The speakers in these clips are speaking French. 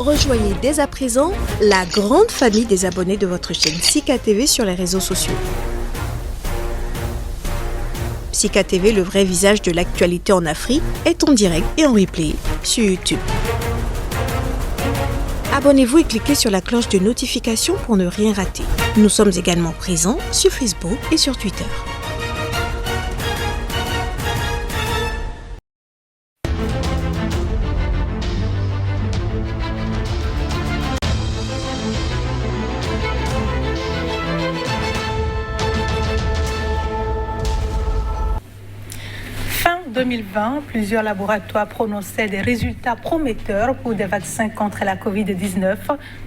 Rejoignez dès à présent la grande famille des abonnés de votre chaîne Sika TV sur les réseaux sociaux. Sika TV, le vrai visage de l'actualité en Afrique, est en direct et en replay sur YouTube. Abonnez-vous et cliquez sur la cloche de notification pour ne rien rater. Nous sommes également présents sur Facebook et sur Twitter. Fin 2020, plusieurs laboratoires prononçaient des résultats prometteurs pour des vaccins contre la Covid-19,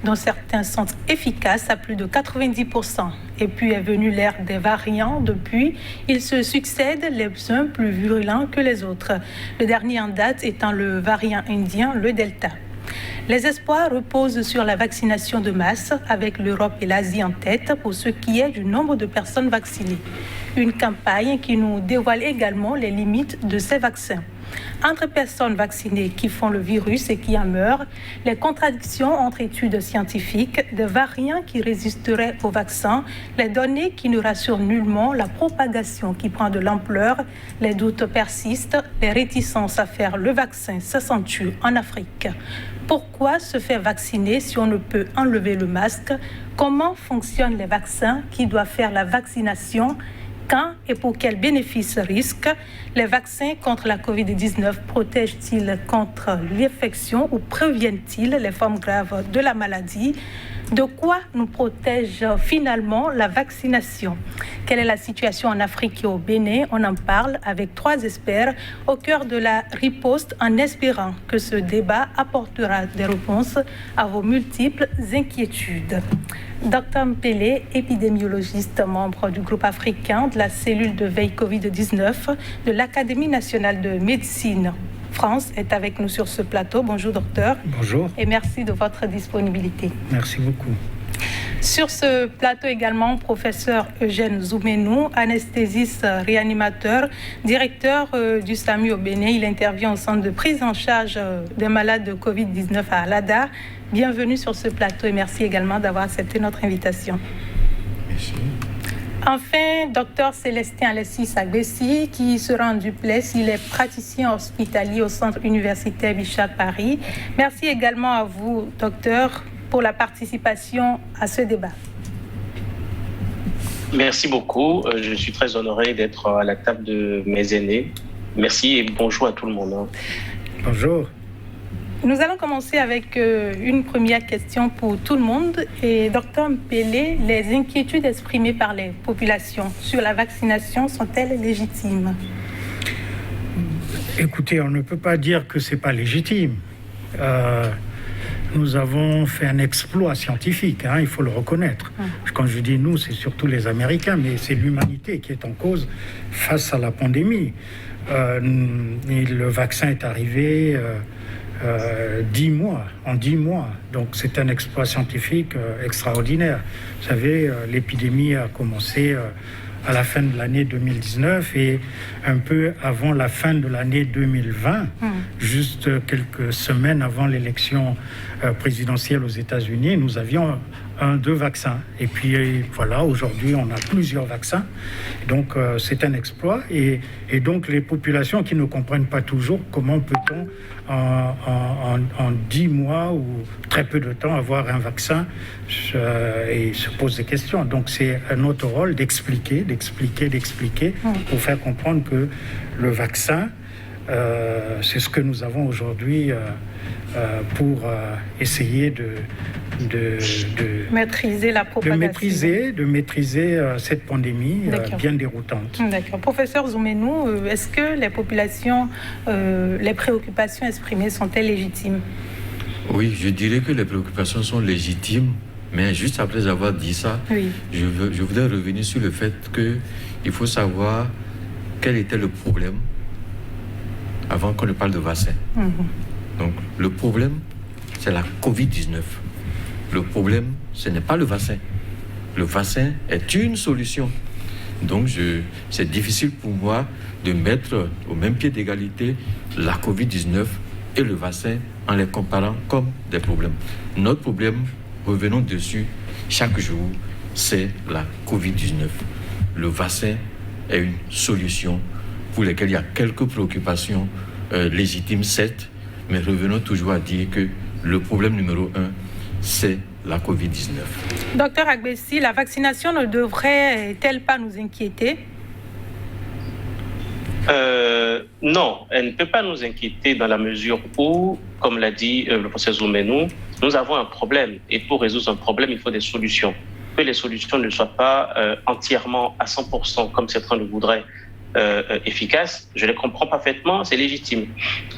dont certains sont efficaces à plus de 90%. Et puis est venue l'ère des variants. Depuis, ils se succèdent, les uns plus virulents que les autres. Le dernier en date étant le variant indien, le Delta. Les espoirs reposent sur la vaccination de masse, avec l'Europe et l'Asie en tête pour ce qui est du nombre de personnes vaccinées. Une campagne qui nous dévoile également les limites de ces vaccins. Entre personnes vaccinées qui font le virus et qui en meurent, les contradictions entre études scientifiques, des variants qui résisteraient au vaccin, les données qui ne rassurent nullement, la propagation qui prend de l'ampleur, les doutes persistent, les réticences à faire le vaccin s'accentuent en Afrique. Pourquoi se faire vacciner si on ne peut enlever le masque? Comment fonctionnent les vaccins? Qui doit faire la vaccination? Quand et pour quels bénéfices-risques les vaccins contre la Covid-19 protègent-ils contre l'infection ou préviennent-ils les formes graves de la maladie? De quoi nous protège finalement la vaccination? Quelle est la situation en Afrique et au Bénin? On en parle avec 3 experts au cœur de la riposte, en espérant que ce débat apportera des réponses à vos multiples inquiétudes. Dr Mpele, épidémiologiste, membre du groupe africain de la cellule de veille Covid-19 de l'Académie nationale de médecine France, est avec nous sur ce plateau. Bonjour docteur. Bonjour. Et merci de votre disponibilité. Merci beaucoup. Sur ce plateau également, professeur Eugène Zoumenou, anesthésiste réanimateur, directeur du SAMU au Bénin. Il intervient au centre de prise en charge des malades de Covid-19 à Alada. Bienvenue sur ce plateau et merci également d'avoir accepté notre invitation. Merci. Enfin, docteur Célestin Alessis Agbessi, qui sera en duplex. Il est praticien hospitalier au centre universitaire Bichat Paris. Merci également à vous, docteur, pour la participation à ce débat. Merci beaucoup. Je suis très honoré d'être à la table de mes aînés. Merci et bonjour à tout le monde. Bonjour. Nous allons commencer avec une première question pour tout le monde. Et Dr Mpele, les inquiétudes exprimées par les populations sur la vaccination sont-elles légitimes? Écoutez, on ne peut pas dire que ce n'est pas légitime. Nous avons fait un exploit scientifique, il faut le reconnaître. Quand je dis nous, c'est surtout les Américains, mais c'est l'humanité qui est en cause face à la pandémie. Et le vaccin est arrivé... 10 mois, en 10 mois. Donc c'est un exploit scientifique extraordinaire. Vous savez, l'épidémie a commencé à la fin de l'année 2019 et un peu avant la fin de l'année 2020, juste quelques semaines avant l'élection présidentielle aux États-Unis, nous avions 2 vaccins. Et puis voilà, aujourd'hui, on a plusieurs vaccins. Donc c'est un exploit. Et donc les populations qui ne comprennent pas toujours comment peut-on en 10 mois ou très peu de temps avoir un vaccin et se posent des questions. Donc c'est notre rôle d'expliquer pour faire comprendre que le vaccin, c'est ce que nous avons aujourd'hui pour essayer de maîtriser la propagation. De maîtriser cette pandémie bien déroutante. D'accord. Professeur Zoumenou, est-ce que les populations, les préoccupations exprimées sont-elles légitimes? Oui, je dirais que les préoccupations sont légitimes, mais juste après avoir dit ça, je voudrais revenir sur le fait qu'il faut savoir quel était le problème avant qu'on ne parle de vaccin. Donc, le problème, c'est la Covid-19. Le problème, ce n'est pas le vaccin. Le vaccin est une solution. Donc, c'est difficile pour moi de mettre au même pied d'égalité la Covid-19 et le vaccin en les comparant comme des problèmes. Notre problème, revenons dessus chaque jour, c'est la COVID-19. Le vaccin est une solution pour laquelle il y a quelques préoccupations légitimes, certes, mais revenons toujours à dire que le problème numéro 1, c'est la COVID-19. Docteur Agbessi, la vaccination ne devrait-elle pas nous inquiéter ? Non, elle ne peut pas nous inquiéter dans la mesure où, comme l'a dit le professeur Zoumenou, nous avons un problème. Et pour résoudre un problème, il faut des solutions. Que les solutions ne soient pas entièrement à 100%, comme certains le voudraient, efficaces, je les comprends parfaitement, c'est légitime.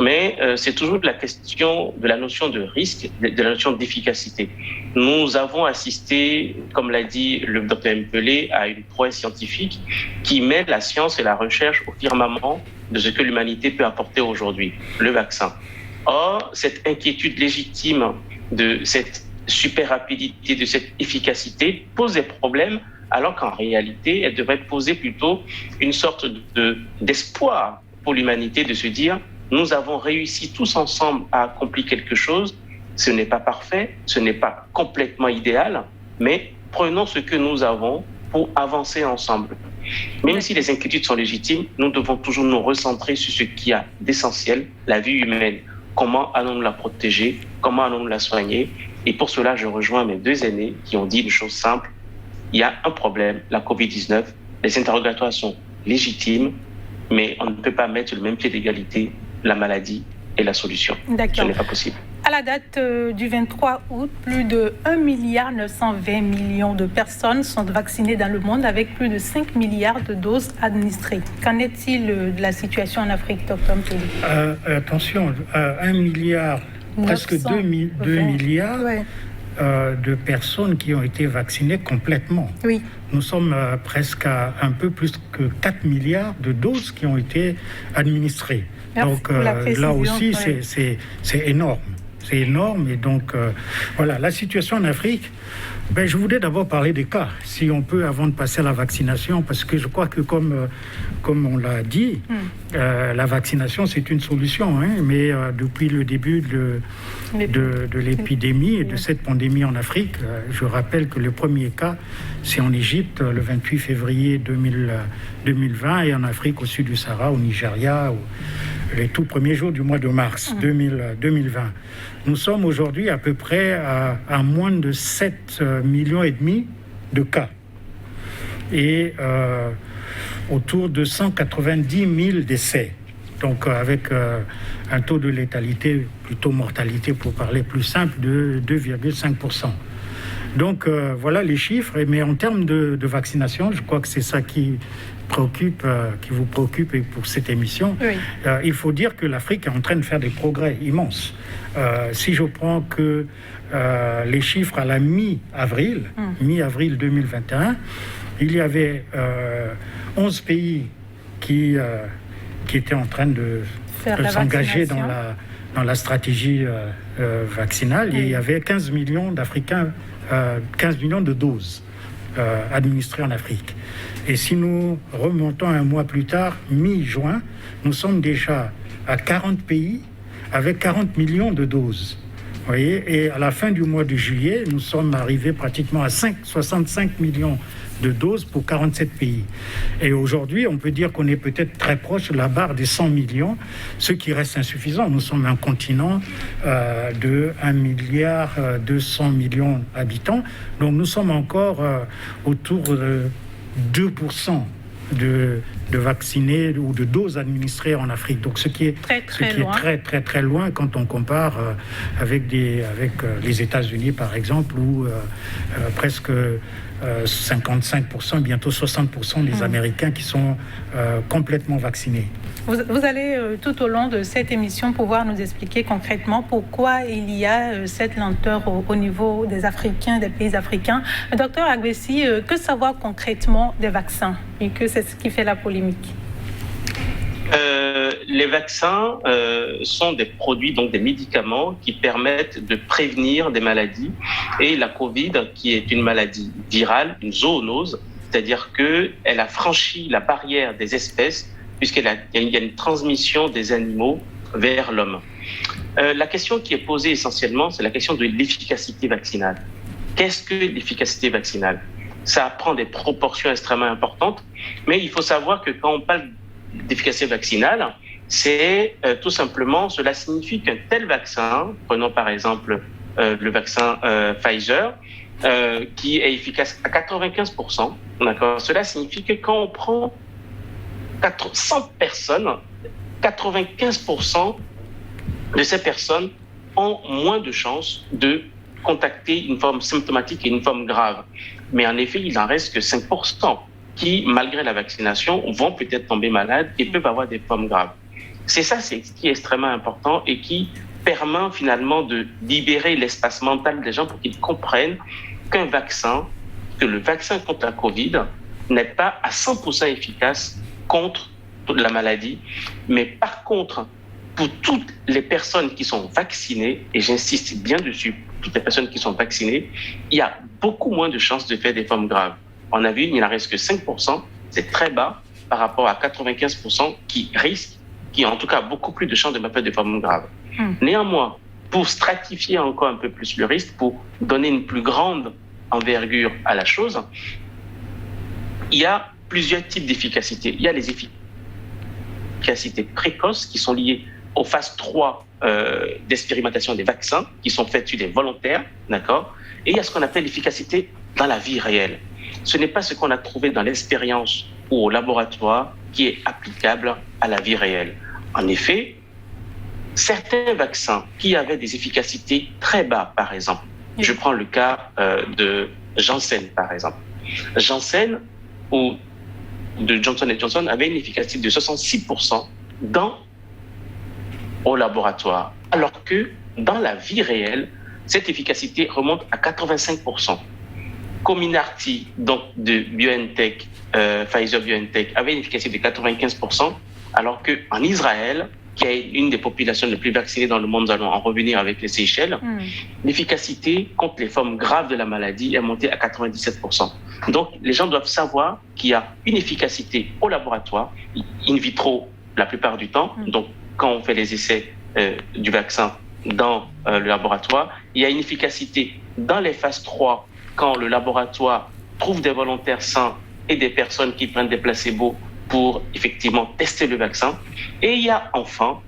Mais c'est toujours la question de la notion de risque, de la notion d'efficacité. Nous avons assisté, comme l'a dit le docteur Mpelé, à une prouesse scientifique qui met la science et la recherche au firmament de ce que l'humanité peut apporter aujourd'hui, le vaccin. Or, cette inquiétude légitime de cette super rapidité, de cette efficacité pose des problèmes, alors qu'en réalité, elle devrait poser plutôt une sorte d'espoir pour l'humanité de se dire « nous avons réussi tous ensemble à accomplir quelque chose, ce n'est pas parfait, ce n'est pas complètement idéal, mais prenons ce que nous avons pour avancer ensemble ». Même si les inquiétudes sont légitimes, nous devons toujours nous recentrer sur ce qui a d'essentiel, la vie humaine. Comment allons-nous la protéger? Comment allons-nous la soigner? Et pour cela, je rejoins mes deux aînés qui ont dit une chose simple. Il y a un problème, la COVID-19. Les interrogatoires sont légitimes, mais on ne peut pas mettre sur le même pied d'égalité la maladie et la solution. D'accord. Ce n'est pas possible. À la date du 23 août, plus de 1,920 milliard de personnes sont vaccinées dans le monde avec plus de 5 milliards de doses administrées. Qu'en est-il de la situation en Afrique, Dr Mpelé? Attention, 1 milliard, presque 2 milliards de personnes qui ont été vaccinées complètement. Oui. Nous sommes presque à un peu plus que 4 milliards de doses qui ont été administrées. Merci. Donc là aussi, c'est énorme. C'est énorme. Et donc, voilà, la situation en Afrique, je voudrais d'abord parler des cas, si on peut, avant de passer à la vaccination, parce que je crois que, comme on l'a dit, la vaccination, c'est une solution. Mais depuis le début de l'épidémie et de cette pandémie en Afrique, je rappelle que le premier cas, c'est en Égypte, le 28 février 2020, et en Afrique, au sud du Sahara, au Nigeria, les tout premiers jours du mois de mars 2020. Nous sommes aujourd'hui à peu près à moins de 7,5 millions de cas et autour de 190 000 décès. Donc avec un taux de létalité, plutôt mortalité pour parler plus simple, de 2,5%. Donc voilà les chiffres. Mais en termes de vaccination, je crois que c'est ça qui vous préoccupe et pour cette émission. Oui. Il faut dire que l'Afrique est en train de faire des progrès immenses. Si je prends que les chiffres à la mi-avril 2021, il y avait 11 pays qui étaient en train de s'engager dans la stratégie vaccinale. Oui. Et il y avait 15 millions d'Africains, 15 millions de doses administrées en Afrique. Et si nous remontons un mois plus tard, mi-juin, nous sommes déjà à 40 pays avec 40 millions de doses. Vous voyez, et à la fin du mois de juillet, nous sommes arrivés pratiquement à 65 millions de doses pour 47 pays. Et aujourd'hui, on peut dire qu'on est peut-être très proche de la barre des 100 millions, ce qui reste insuffisant. Nous sommes un continent de 1,2 milliard d'habitants. Donc nous sommes encore autour de 2% de vaccinés ou de doses administrées en Afrique. Donc ce qui est très loin quand on compare avec les États-Unis par exemple, où presque 55%, bientôt 60% des Américains qui sont complètement vaccinés. Vous allez tout au long de cette émission pouvoir nous expliquer concrètement pourquoi il y a cette lenteur au niveau des Africains, des pays africains. Docteur Agbessi, que savoir concrètement des vaccins et que c'est ce qui fait la polémique? Les vaccins sont des produits, donc des médicaments qui permettent de prévenir des maladies. Et la Covid, qui est une maladie virale, une zoonose, c'est-à-dire qu'elle a franchi la barrière des espèces, puisqu'il y a une transmission des animaux vers l'homme. La question qui est posée essentiellement, c'est la question de l'efficacité vaccinale. Qu'est-ce que l'efficacité vaccinale? Ça prend des proportions extrêmement importantes, mais il faut savoir que quand on parle d'efficacité vaccinale, c'est tout simplement, cela signifie qu'un tel vaccin, prenons par exemple le vaccin Pfizer, qui est efficace à 95%, d'accord, cela signifie que quand on prend 100 personnes, 95% de ces personnes ont moins de chances de contacter une forme symptomatique et une forme grave. Mais en effet, il n'en reste que 5% qui, malgré la vaccination, vont peut-être tomber malades et peuvent avoir des formes graves. C'est ça, c'est ce qui est extrêmement important et qui permet finalement de libérer l'espace mental des gens pour qu'ils comprennent que le vaccin contre la Covid n'est pas à 100% efficace contre la maladie, mais par contre, pour toutes les personnes qui sont vaccinées, et j'insiste bien dessus, toutes les personnes qui sont vaccinées, il y a beaucoup moins de chances de faire des formes graves. On a vu, il n'en reste que 5%, c'est très bas par rapport à 95% qui risquent, qui ont en tout cas beaucoup plus de chances de faire des formes graves. Néanmoins, pour stratifier encore un peu plus le risque, pour donner une plus grande envergure à la chose, il y a plusieurs types d'efficacité. Il y a les efficacités précoces qui sont liées aux phases 3 d'expérimentation des vaccins qui sont faites sur des volontaires, d'accord? Et il y a ce qu'on appelle l'efficacité dans la vie réelle. Ce n'est pas ce qu'on a trouvé dans l'expérience ou au laboratoire qui est applicable à la vie réelle. En effet, certains vaccins qui avaient des efficacités très bas, par exemple, je prends le cas de Janssen, par exemple. Janssen ou de Johnson & Johnson avait une efficacité de 66% au laboratoire, alors que dans la vie réelle, cette efficacité remonte à 85%. Comirnaty, donc de BioNTech, Pfizer-BioNTech, avait une efficacité de 95%, alors qu'en Israël, qui est une des populations les plus vaccinées dans le monde, nous allons en revenir avec les Seychelles, l'efficacité contre les formes graves de la maladie est montée à 97%. Donc, les gens doivent savoir qu'il y a une efficacité au laboratoire, in vitro la plupart du temps, donc quand on fait les essais du vaccin dans le laboratoire, il y a une efficacité dans les phases 3 quand le laboratoire trouve des volontaires sains et des personnes qui prennent des placebos pour effectivement tester le vaccin. Et il y a enfin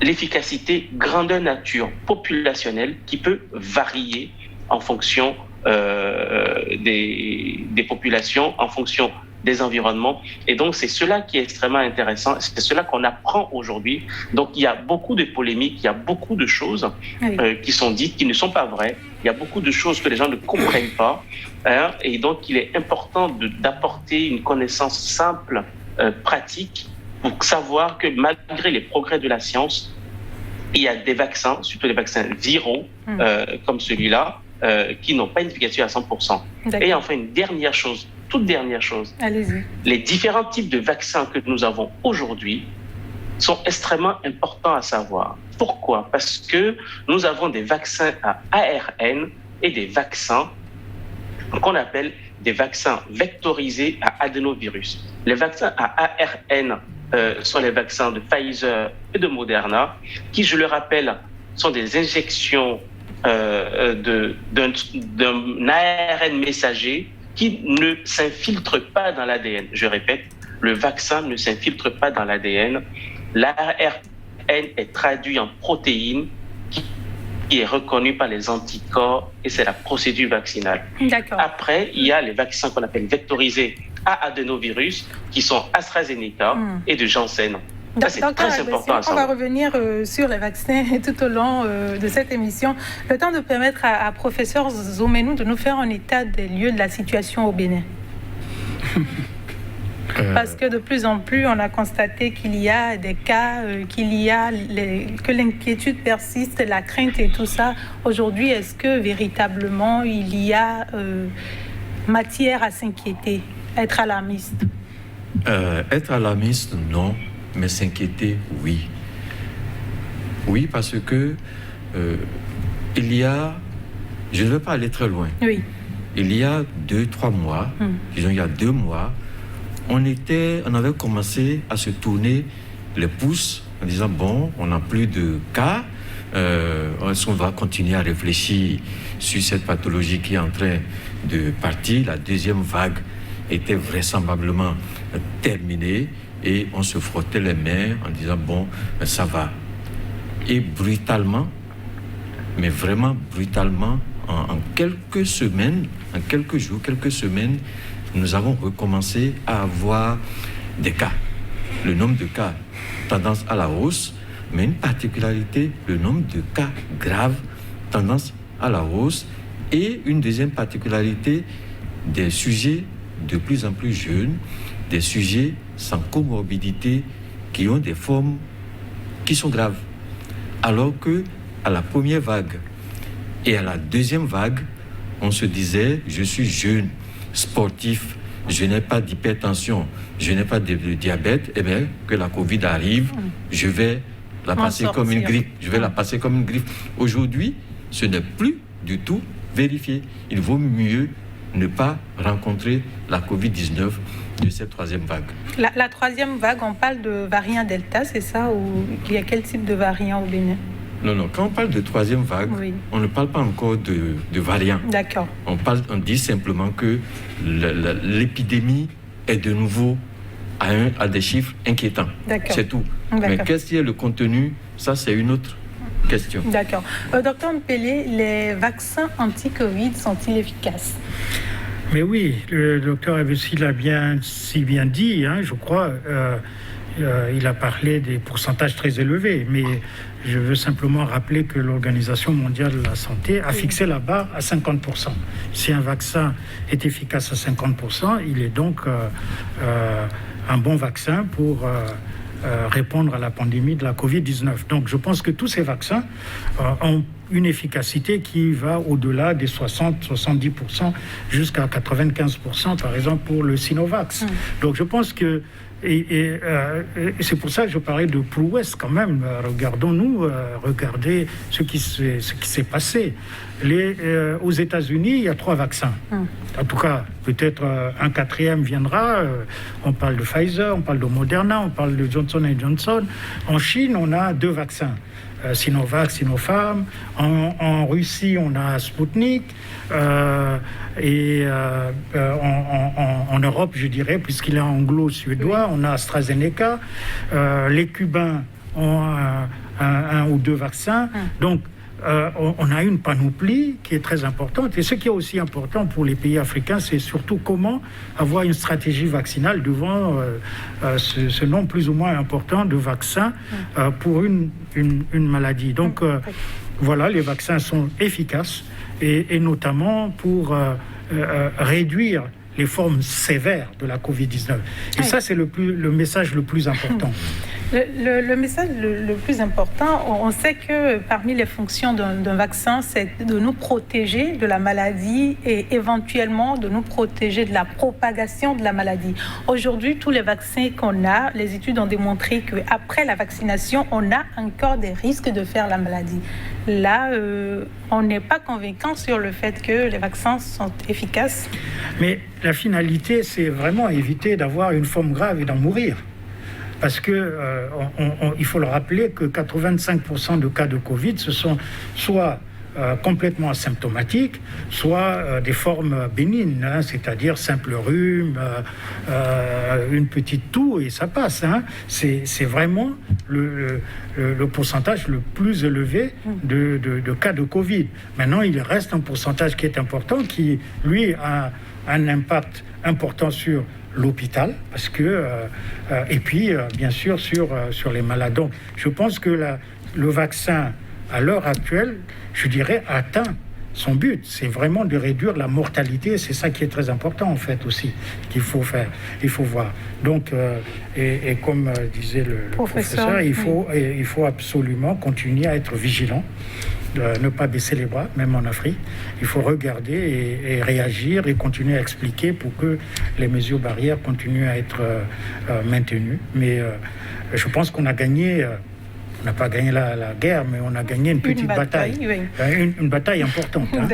l'efficacité grandeur nature populationnelle qui peut varier en fonction des populations, en fonction des environnements. Et donc, c'est cela qui est extrêmement intéressant. C'est cela qu'on apprend aujourd'hui. Donc, il y a beaucoup de polémiques, il y a beaucoup de choses qui sont dites, qui ne sont pas vraies. Il y a beaucoup de choses que les gens ne comprennent pas. Et donc, il est important d'apporter une connaissance simple, pratique, pour savoir que malgré les progrès de la science, il y a des vaccins, surtout des vaccins viraux, comme celui-là, qui n'ont pas une efficacité à 100%. Et enfin, une dernière chose, toute dernière chose. Allez-y. Les différents types de vaccins que nous avons aujourd'hui sont extrêmement importants à savoir. Pourquoi? Parce que nous avons des vaccins à ARN et des vaccins qu'on appelle des vaccins vectorisés à adénovirus. Les vaccins à ARN sont les vaccins de Pfizer et de Moderna, qui, je le rappelle, sont des injections d'un ARN messager qui ne s'infiltre pas dans l'ADN. Je répète, le vaccin ne s'infiltre pas dans l'ADN. L'ARN est traduit en protéines qui est reconnue par les anticorps et c'est la procédure vaccinale. D'accord. Après, il y a les vaccins qu'on appelle vectorisés à adénovirus qui sont AstraZeneca et de Janssen. Ça, c'est très important à savoir. On va revenir sur les vaccins tout au long de cette émission. Le temps de permettre à professeur Zoumenou de nous faire un état des lieux de la situation au Bénin. Parce que de plus en plus, on a constaté qu'il y a des cas, que l'inquiétude persiste, la crainte et tout ça. Aujourd'hui, est-ce que véritablement il y a matière à s'inquiéter, être alarmiste? Être alarmiste, non. Mais s'inquiéter, oui. Oui, parce que il y a, je ne veux pas aller très loin. Oui. Il y a 2-3 mois, disons il y a 2 mois, on avait commencé à se tourner les pouces en disant, bon, on n'a plus de cas, on va continuer à réfléchir sur cette pathologie qui est en train de partir. La deuxième vague était vraisemblablement terminée et on se frottait les mains en disant, bon, ça va. Et brutalement, mais vraiment brutalement, en quelques semaines, en quelques jours, quelques semaines, nous avons recommencé à avoir des cas. Le nombre de cas, tendance à la hausse, mais une particularité, le nombre de cas graves, tendance à la hausse, et une deuxième particularité, des sujets de plus en plus jeunes, des sujets sans comorbidité, qui ont des formes qui sont graves. Alors que à la première vague et à la deuxième vague, on se disait, je suis jeune, sportif, je n'ai pas d'hypertension, je n'ai pas de diabète, et bien que la Covid arrive, je vais la passer comme une grippe. Je vais la passer comme une grippe. Aujourd'hui, ce n'est plus du tout vérifié. Il vaut mieux ne pas rencontrer la Covid-19 de cette troisième vague. La troisième vague, on parle de variant Delta, c'est ça? Ou il y a quel type de variant au Bénin? Non. Quand on parle de troisième vague, oui, on ne parle pas encore de variant. D'accord. On dit simplement que l'épidémie est de nouveau à des chiffres inquiétants. D'accord. C'est tout. D'accord. Mais qu'est-ce qui est le contenu? Ça, c'est une autre question. D'accord. Docteur Mpele, les vaccins anti-Covid sont-ils efficaces? Mais oui, le docteur Avessi l'a si bien dit, je crois. Il a parlé des pourcentages très élevés, mais je veux simplement rappeler que l'Organisation mondiale de la santé a fixé la barre à 50%. Si un vaccin est efficace à 50%, il est donc un bon vaccin pour répondre à la pandémie de la Covid-19. Donc je pense que tous ces vaccins ont une efficacité qui va au-delà des 60-70% jusqu'à 95%, par exemple pour le Sinovac. Donc je pense que et c'est pour ça que je parlais de prouesse quand même. Regardez ce qui s'est passé. Aux États-Unis, il y a 3 vaccins. En tout cas, peut-être un 4e viendra. On parle de Pfizer, on parle de Moderna, on parle de Johnson & Johnson. En Chine, on a 2 vaccins. Sinovac, Sinopharm. En Russie, on a Sputnik. En Europe, je dirais, puisqu'il est anglo-suédois, on a AstraZeneca. Les Cubains ont un ou 2 vaccins. Donc, on a une panoplie qui est très importante. Et ce qui est aussi important pour les pays africains, c'est surtout comment avoir une stratégie vaccinale devant ce nombre plus ou moins important de vaccins pour une maladie. Donc, voilà, les vaccins sont efficaces et notamment pour réduire les formes sévères de la Covid-19. Et ça, c'est le message le plus important. Le message le plus important, on sait que parmi les fonctions d'un vaccin, c'est de nous protéger de la maladie et éventuellement de nous protéger de la propagation de la maladie. Aujourd'hui, tous les vaccins qu'on a, les études ont démontré qu'après la vaccination, on a encore des risques de faire la maladie. Là, on n'est pas convaincant sur le fait que les vaccins sont efficaces. Mais la finalité, c'est vraiment éviter d'avoir une forme grave et d'en mourir. Parce que il faut le rappeler que 85% de cas de Covid, ce sont soit complètement asymptomatiques, soit des formes bénignes, c'est-à-dire simple rhume, une petite toux et ça passe. C'est vraiment le pourcentage le plus élevé de cas de Covid. Maintenant, il reste un pourcentage qui est important, qui, lui, a un impact important sur l'hôpital, parce que et puis bien sûr sur les malades. Donc je pense que le vaccin à l'heure actuelle, je dirais, atteint son but. C'est vraiment de réduire la mortalité. C'est ça qui est très important en fait aussi qu'il faut faire. Il faut voir. Donc et comme disait le professeur, il faut absolument continuer à être vigilant. Ne pas baisser les bras, même en Afrique. Il faut regarder et réagir et continuer à expliquer pour que les mesures barrières continuent à être maintenues. Mais je pense qu'on a gagné On n'a pas gagné la guerre, mais on a gagné une petite bataille. Oui. Une bataille importante. Hein.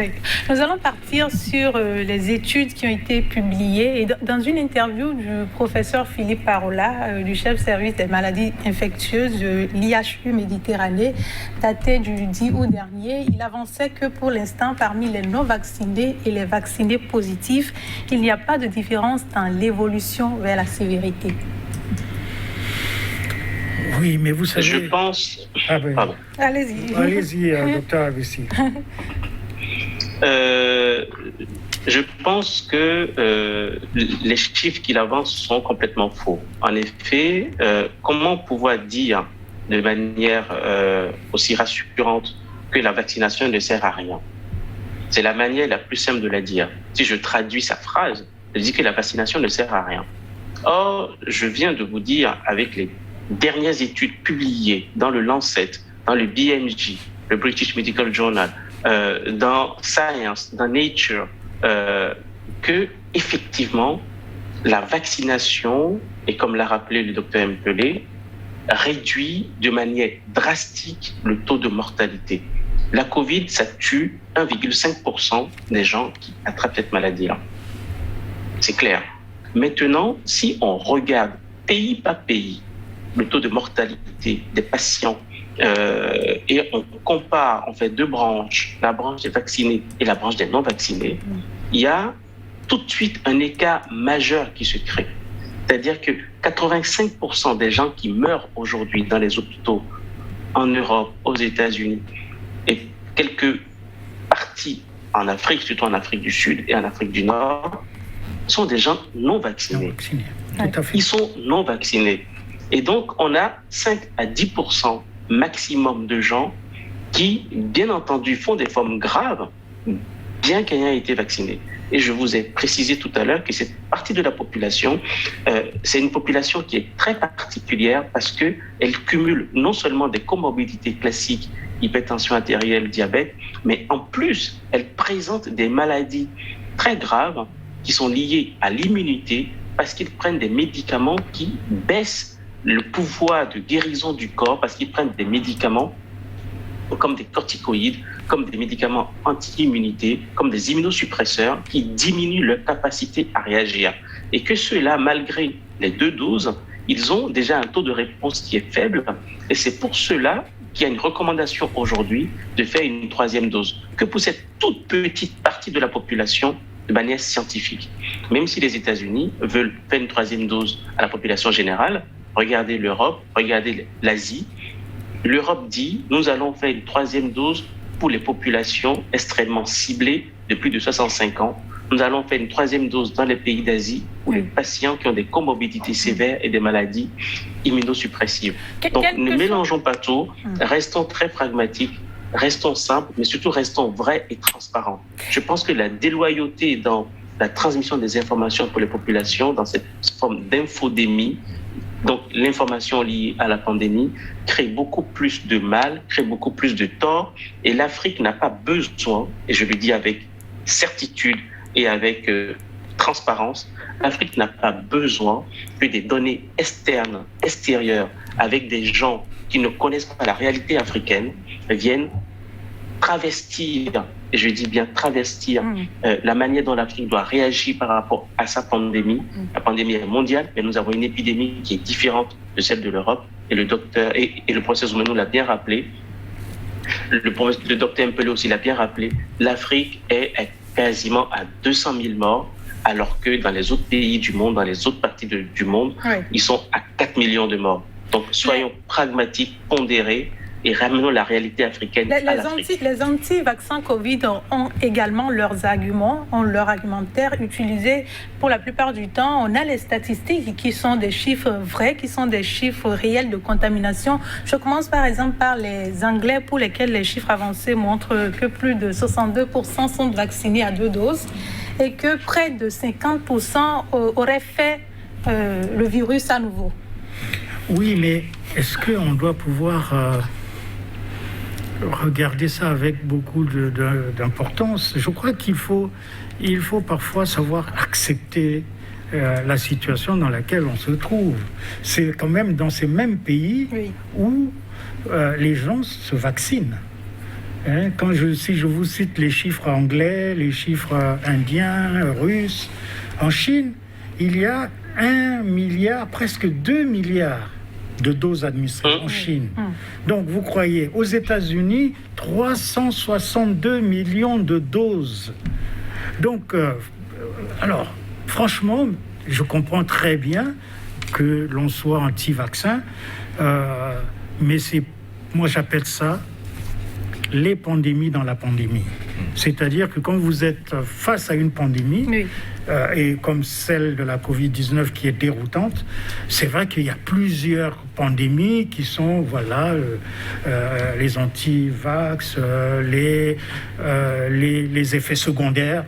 Nous allons partir sur les études qui ont été publiées. Et dans une interview du professeur Philippe Parola, du chef service des maladies infectieuses de l'IHU Méditerranée, daté du 10 août dernier, il avançait que pour l'instant, parmi les non-vaccinés et les vaccinés positifs, il n'y a pas de différence dans l'évolution vers la sévérité. Oui, mais vous savez... Je pense... Pardon. Allez-y. Allez-y, docteur Avessi. Je pense que les chiffres qu'il avance sont complètement faux. En effet, comment pouvoir dire de manière aussi rassurante que la vaccination ne sert à rien? C'est la manière la plus simple de la dire. Si je traduis sa phrase, je dis que la vaccination ne sert à rien. Or, je viens de vous dire, avec les dernières études publiées dans le Lancet, dans le BMJ, le British Medical Journal, dans Science, dans Nature, que effectivement la vaccination, et comme l'a rappelé le docteur Mpelé, réduit de manière drastique le taux de mortalité. La Covid, ça tue 1,5% des gens qui attrapent cette maladie-là. C'est clair. Maintenant, si on regarde pays par pays le taux de mortalité des patients et on compare, on fait deux branches, la branche des vaccinés et la branche des non-vaccinés, il y a tout de suite un écart majeur qui se crée. C'est-à-dire que 85% des gens qui meurent aujourd'hui dans les hôpitaux en Europe, aux États-Unis et quelques parties en Afrique, surtout en Afrique du Sud et en Afrique du Nord, sont des gens non vaccinés. Tout à fait. Ils sont non vaccinés. Et donc, on a 5 à 10% maximum de gens qui, bien entendu, font des formes graves, bien qu'ayant été vaccinés. Et je vous ai précisé tout à l'heure que cette partie de la population, c'est une population qui est très particulière parce qu'elle cumule non seulement des comorbidités classiques, hypertension artérielle, diabète, mais en plus, elle présente des maladies très graves qui sont liées à l'immunité parce qu'ils prennent des médicaments qui baissent le pouvoir de guérison du corps, parce qu'ils prennent des médicaments comme des corticoïdes, comme des médicaments anti-immunité, comme des immunosuppresseurs qui diminuent leur capacité à réagir. Et que ceux-là, malgré les 2 doses, ils ont déjà un taux de réponse qui est faible. Et c'est pour cela qu'il y a une recommandation aujourd'hui de faire une 3e dose, que pour cette toute petite partie de la population de manière scientifique. Même si les États-Unis veulent faire une 3e dose à la population générale, regardez l'Europe, regardez l'Asie. L'Europe dit, nous allons faire une 3e dose pour les populations extrêmement ciblées de plus de 65 ans. Nous allons faire une 3e dose dans les pays d'Asie pour les patients qui ont des comorbidités sévères et des maladies immunosuppressives. Donc, ne mélangeons pas tout, restons très pragmatiques, restons simples, mais surtout restons vrais et transparents. Je pense que la déloyauté dans la transmission des informations pour les populations, dans cette forme d'infodémie, donc l'information liée à la pandémie, crée beaucoup plus de mal, crée beaucoup plus de tort, et l'Afrique n'a pas besoin, et je le dis avec certitude et avec transparence, l'Afrique n'a pas besoin que des données externes, extérieures, avec des gens qui ne connaissent pas la réalité africaine, viennent travestir, et je dis bien travestir, la manière dont l'Afrique doit réagir par rapport à sa pandémie. La pandémie est mondiale, mais nous avons une épidémie qui est différente de celle de l'Europe, et le docteur et le professeur Zoumeno l'a bien rappelé. Le docteur Mpelé aussi l'a bien rappelé. L'Afrique est quasiment à 200 000 morts, alors que dans les autres pays du monde, dans les autres parties du monde, ils sont à 4 millions de morts. Donc soyons pragmatiques, pondérés, et ramenons la réalité africaine à l'Afrique. Les anti-vaccins Covid ont également leurs arguments, ont leur argumentaire utilisé pour la plupart du temps. On a les statistiques qui sont des chiffres vrais, qui sont des chiffres réels de contamination. Je commence par exemple par les Anglais pour lesquels les chiffres avancés montrent que plus de 62% sont vaccinés à 2 doses et que près de 50% auraient fait le virus à nouveau. Oui, mais est-ce qu'on doit pouvoir regarder ça avec beaucoup d'importance? Je crois qu'il faut parfois savoir accepter la situation dans laquelle on se trouve. C'est quand même dans ces mêmes pays où les gens se vaccinent. Hein, si je vous cite les chiffres anglais, les chiffres indiens, russes, en Chine, il y a 1 milliard, presque 2 milliards de doses administrées en Chine. Donc vous croyez, aux États-Unis, 362 millions de doses. Donc, alors, franchement, je comprends très bien que l'on soit anti-vaccin, mais moi j'appelle ça les pandémies dans la pandémie. C'est-à-dire que quand vous êtes face à une pandémie, et comme celle de la Covid-19 qui est déroutante, c'est vrai qu'il y a plusieurs pandémies qui sont, les anti-vax, les effets secondaires.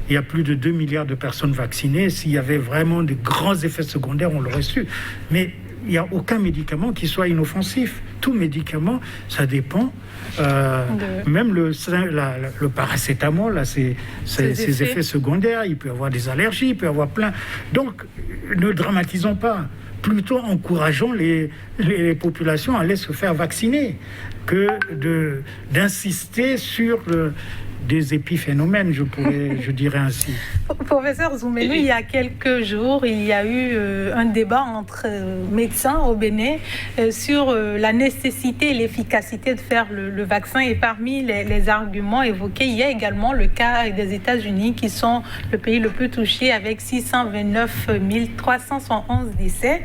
Il y a plus de 2 milliards de personnes vaccinées. S'il y avait vraiment des grands effets secondaires, on l'aurait su. Mais il n'y a aucun médicament qui soit inoffensif. Tout médicament, ça dépend. Même le paracétamol, là, ses effets secondaires, il peut y avoir des allergies, il peut y avoir plein. Donc, ne dramatisons pas. Plutôt encourageons les populations à aller se faire vacciner que d'insister sur des épiphénomènes, je dirais ainsi. Professeur Zoumeni, il y a quelques jours, il y a eu un débat entre médecins au Bénin sur la nécessité et l'efficacité de faire le vaccin. Et parmi les arguments évoqués, il y a également le cas des États-Unis qui sont le pays le plus touché avec 629 371 décès,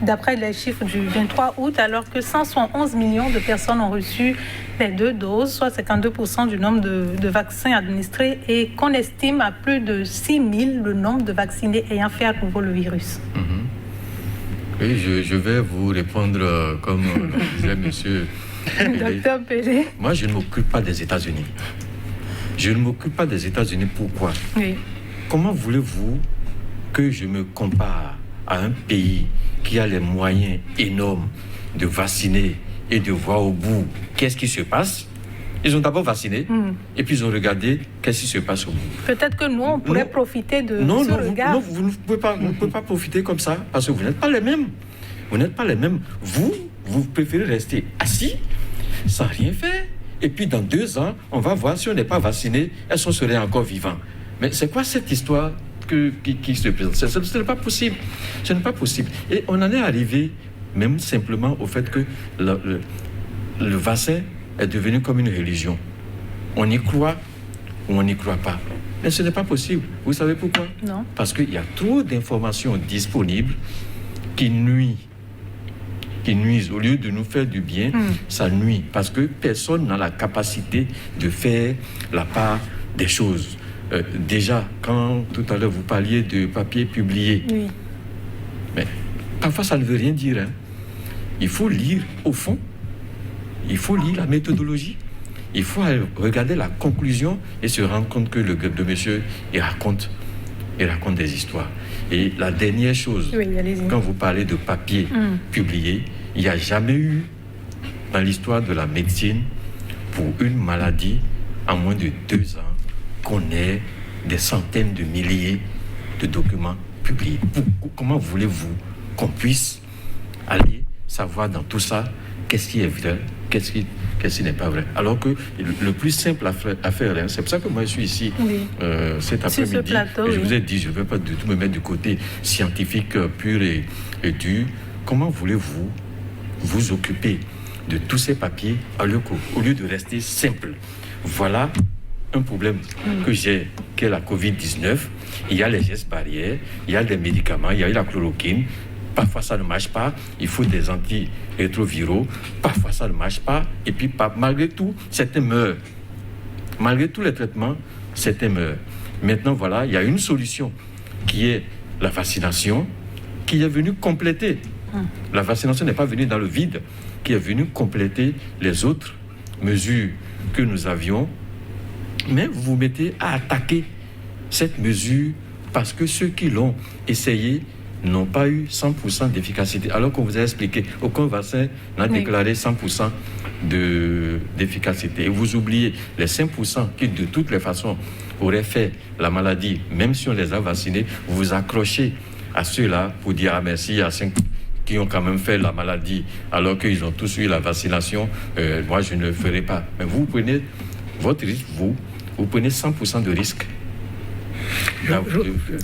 d'après les chiffres du 23 août, alors que 171 millions de personnes ont reçu les 2 doses, soit 52% du nombre de vaccins administrés, et qu'on estime à plus de 6 000 le nombre de vaccinés ayant fait à nouveau le virus. Oui, je vais vous répondre comme disait monsieur Docteur Pelé. Moi, je ne m'occupe pas des États-Unis. Je ne m'occupe pas des États-Unis. Pourquoi? Comment voulez-vous que je me compare à un pays qui a les moyens énormes de vacciner et de voir au bout qu'est-ce qui se passe? Ils ont d'abord vacciné et puis ils ont regardé qu'est-ce qui se passe au bout. Peut-être que nous, on pourrait profiter de ce regard. Non, vous ne pouvez pas profiter comme ça parce que vous n'êtes pas les mêmes. Vous n'êtes pas les mêmes. Vous préférez rester assis sans rien faire. Et puis dans 2 ans, on va voir si on n'est pas vacciné, est-ce qu'on serait encore vivant. Mais c'est quoi cette histoire qui se présente? Ce n'est pas possible. Ce n'est pas possible. Et on en est arrivé même simplement au fait que le vaccin est devenu comme une religion. On y croit ou on n'y croit pas. Mais ce n'est pas possible. Vous savez pourquoi? Non. Parce qu'il y a trop d'informations disponibles qui nuisent. Au lieu de nous faire du bien, ça nuit. Parce que personne n'a la capacité de faire la part des choses. Déjà, quand tout à l'heure vous parliez de papier publié, mais parfois ça ne veut rien dire. Il faut lire au fond. Il faut lire la méthodologie. Il faut regarder la conclusion et se rendre compte que le monsieur, il raconte des histoires. Et la dernière chose, quand vous parlez de papier publié, il n'y a jamais eu dans l'histoire de la médecine pour une maladie en moins de 2 ans qu'on ait des centaines de milliers de documents publiés. Comment voulez-vous qu'on puisse aller savoir dans tout ça qu'est-ce qui est vrai, qu'est-ce qui n'est pas vrai? Alors que le plus simple à faire, c'est pour ça que moi je suis ici cet après-midi. Et je vous ai dit, je ne vais pas du tout me mettre du côté scientifique pur et dur. Comment voulez-vous vous occuper de tous ces papiers au lieu de rester simple? Voilà un problème que j'ai, qui est la Covid-19. Il y a les gestes barrières, il y a les médicaments, il y a la chloroquine. Parfois, ça ne marche pas. Il faut des antirétroviraux. Parfois, ça ne marche pas. Et puis, malgré tout, certains meurent. Malgré tous les traitements, certains meurent. Maintenant, voilà, il y a une solution qui est la vaccination, qui est venue compléter. La vaccination n'est pas venue dans le vide, qui est venue compléter les autres mesures que nous avions. Mais vous vous mettez à attaquer cette mesure parce que ceux qui l'ont essayé n'ont pas eu 100% d'efficacité. Alors qu'on vous a expliqué, aucun vaccin n'a déclaré 100% d'efficacité. Et vous oubliez les 5% qui, de toutes les façons, auraient fait la maladie, même si on les a vaccinés, vous vous accrochez à ceux-là pour dire ah merci, il y a 5 qui ont quand même fait la maladie, alors qu'ils ont tous eu la vaccination, moi je ne le ferai pas. Mais vous prenez votre risque, vous prenez 100% de risque.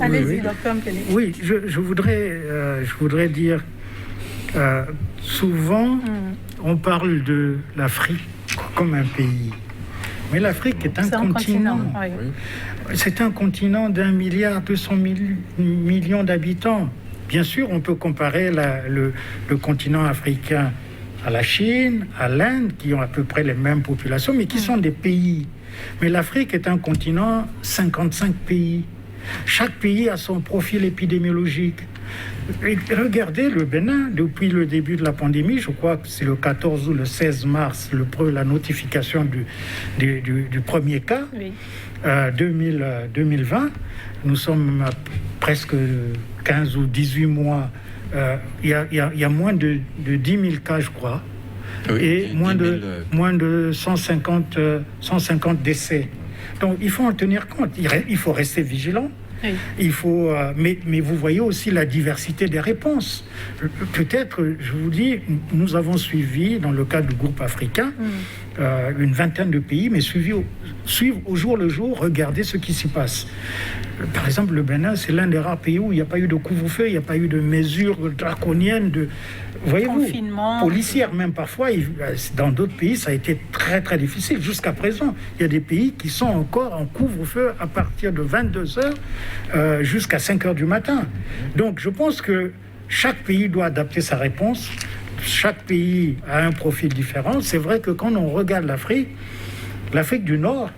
Allez-y, docteur Mpele. Oui, je voudrais dire, souvent, on parle de l'Afrique comme un pays. Mais l'Afrique est un continent. Oui. C'est un continent d'1,2 milliard d'habitants. Bien sûr, on peut comparer le continent africain à la Chine, à l'Inde, qui ont à peu près les mêmes populations, mais qui sont des pays. Mais l'Afrique est un continent, 55 pays. Chaque pays a son profil épidémiologique. Et regardez le Bénin, depuis le début de la pandémie, je crois que c'est le 14 ou le 16 mars, la notification du premier cas, 2020. Nous sommes à presque 15 ou 18 mois. Il y a moins de 10 000 cas, je crois, et moins de 150 décès. Donc, il faut en tenir compte. Il faut rester vigilant. Oui. Il faut, mais vous voyez aussi la diversité des réponses. Peut-être, je vous dis, nous avons suivi, dans le cadre du groupe africain, une vingtaine de pays, mais suivre au jour le jour, regarder ce qui s'y passe. Par exemple, le Bénin, c'est l'un des rares pays où il n'y a pas eu de couvre-feu, il n'y a pas eu de mesures draconiennes, voyez-vous, policières même parfois. Dans d'autres pays, ça a été très très difficile. Jusqu'à présent, il y a des pays qui sont encore en couvre-feu à partir de 22h jusqu'à 5h du matin. Donc je pense que chaque pays doit adapter sa réponse. Chaque pays a un profil différent. C'est vrai que quand on regarde l'Afrique du Nord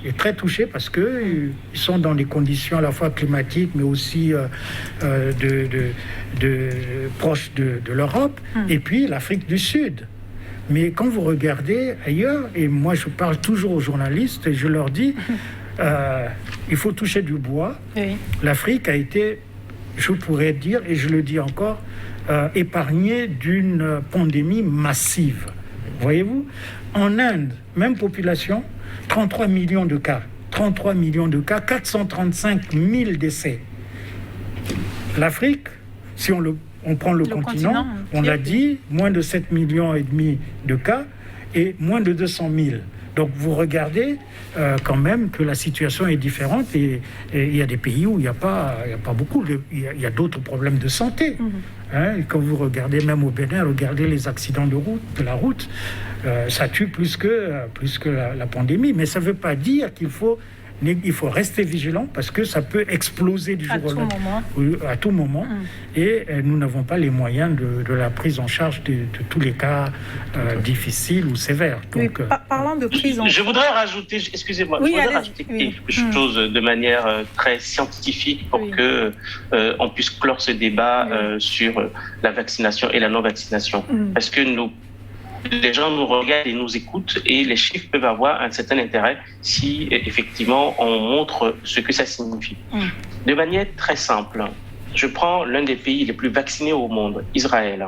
est très touchée parce qu'ils sont dans des conditions à la fois climatiques, mais aussi proches de l'Europe, et puis l'Afrique du Sud. Mais quand vous regardez ailleurs, et moi je parle toujours aux journalistes, et je leur dis, il faut toucher du bois. Oui. L'Afrique a été, je pourrais dire, et je le dis encore, épargnée d'une pandémie massive. Voyez-vous, en Inde, même population, 33 millions de cas, 435 000 décès. L'Afrique, si on prend le continent, on l'a dit, moins de 7,5 millions de cas et moins de 200 000. Donc vous regardez quand même que la situation est différente et il y a des pays où il n'y a pas beaucoup, il y a d'autres problèmes de santé. Et quand vous regardez même au Bénin, regardez les accidents de la route, ça tue plus que la pandémie. Mais ça ne veut pas dire qu'il faut rester vigilant parce que ça peut exploser du jour au lendemain, à tout moment. Et nous n'avons pas les moyens de la prise en charge de tous les cas difficiles ou sévères. Donc, parlant de prise en charge... Je voudrais rajouter, excusez-moi, quelque chose de manière très scientifique pour que on puisse clore ce débat sur la vaccination et la non-vaccination. Parce que les gens nous regardent et nous écoutent et les chiffres peuvent avoir un certain intérêt si effectivement on montre ce que ça signifie. De manière très simple, je prends l'un des pays les plus vaccinés au monde, Israël,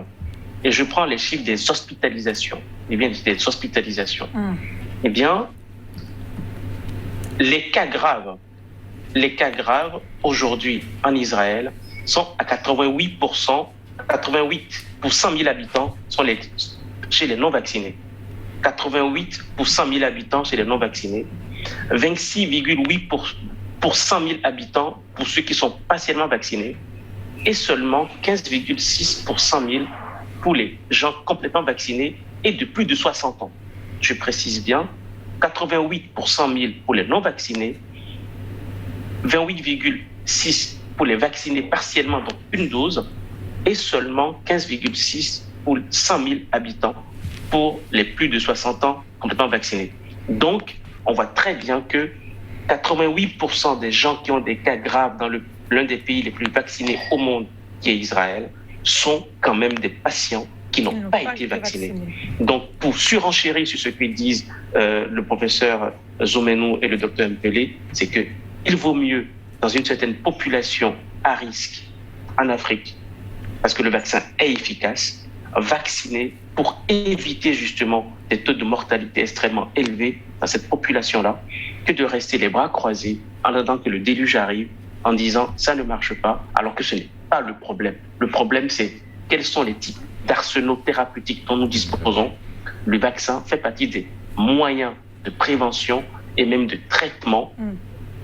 et je prends les chiffres des hospitalisations. Eh bien, des hospitalisations. Eh bien, les cas graves aujourd'hui en Israël sont à 88%, 88 pour 100 000 habitants sont chez les non-vaccinés. 88 pour 100 000 habitants chez les non-vaccinés. 26,8 pour 100 000 habitants pour ceux qui sont partiellement vaccinés. Et seulement 15,6 pour 100 000 pour les gens complètement vaccinés et de plus de 60 ans. Je précise bien, 88 pour 100 000 pour les non-vaccinés, 28,6 pour les vaccinés partiellement, donc une dose, et seulement 15,6 pour 100 000 habitants pour les plus de 60 ans complètement vaccinés. Donc, on voit très bien que 88% des gens qui ont des cas graves dans l'un des pays les plus vaccinés au monde, qui est Israël, sont quand même des patients qui n'ont pas été vaccinés. Donc, pour surenchérir sur ce que disent le professeur Zomenou et le docteur Mpele, c'est qu'il vaut mieux, dans une certaine population à risque en Afrique, parce que le vaccin est efficace, vacciner pour éviter justement des taux de mortalité extrêmement élevés dans cette population-là, que de rester les bras croisés en attendant que le déluge arrive, en disant ça ne marche pas, alors que ce n'est pas le problème. Le problème, c'est quels sont les types d'arsenaux thérapeutiques dont nous disposons. Le vaccin fait partie des moyens de prévention et même de traitement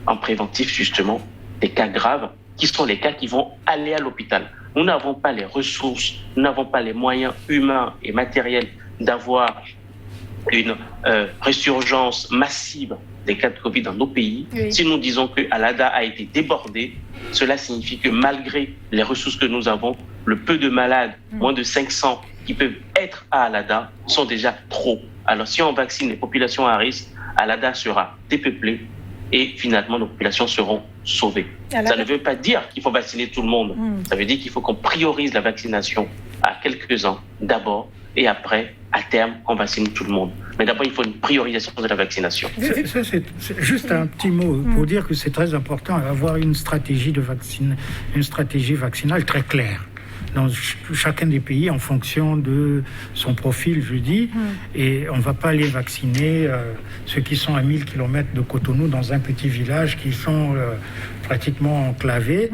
en préventif, justement, des cas graves, qui sont les cas qui vont aller à l'hôpital. Nous n'avons pas les ressources, nous n'avons pas les moyens humains et matériels d'avoir une résurgence massive des cas de Covid dans nos pays. Oui. Si nous disons que Alada a été débordé, cela signifie que malgré les ressources que nous avons, le peu de malades, moins de 500 qui peuvent être à Alada, sont déjà trop. Alors si on vaccine les populations à risque, Alada sera dépeuplée et finalement nos populations seront sauvées. Ça ne veut pas dire qu'il faut vacciner tout le monde. Ça veut dire qu'il faut qu'on priorise la vaccination à quelques-uns d'abord et après, à terme, on vaccine tout le monde. Mais d'abord, il faut une priorisation de la vaccination. C'est juste un petit mot pour dire que c'est très important d'avoir une stratégie vaccinale très claire dans chacun des pays en fonction de son profil, je dis, et on ne va pas aller vacciner ceux qui sont à 1000 km de Cotonou dans un petit village qui sont pratiquement enclavés,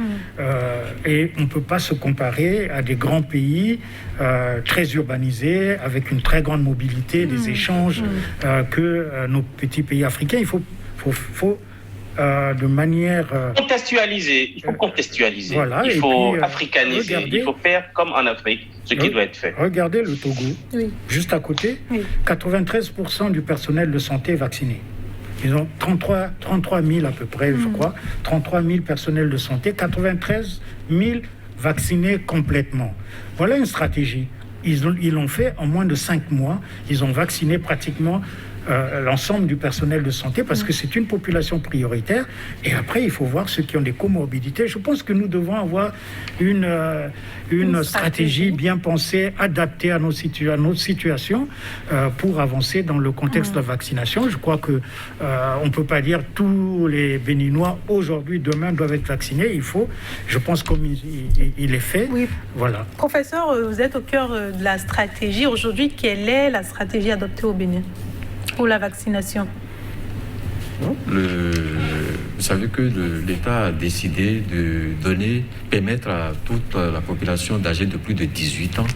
et on ne peut pas se comparer à des grands pays très urbanisés, avec une très grande mobilité, des échanges que nos petits pays africains. Il faut de manière... contextualiser, il faut contextualiser, voilà, il faut africaniser, il faut faire comme en Afrique, ce qui doit être fait. Regardez le Togo, juste à côté, 93% du personnel de santé est vacciné. Ils ont 33 000 à peu près, je crois, 33 000 personnels de santé, 93 000 vaccinés complètement. Voilà une stratégie. Ils l'ont fait en moins de 5 mois. Ils ont vacciné pratiquement l'ensemble du personnel de santé parce que c'est une population prioritaire. Et après, il faut voir ceux qui ont des comorbidités. Je pense que nous devons avoir une stratégie bien pensée, adaptée à notre situation pour avancer dans le contexte de la vaccination. Je crois que on ne peut pas dire tous les Béninois aujourd'hui, demain doivent être vaccinés. Je pense comme il est fait. Oui. Voilà. Professeur, vous êtes au cœur de la stratégie. Aujourd'hui, quelle est la stratégie adoptée au Bénin pour la vaccination? Vous savez que l'État a décidé de permettre à toute la population d'âge de plus de 18 ans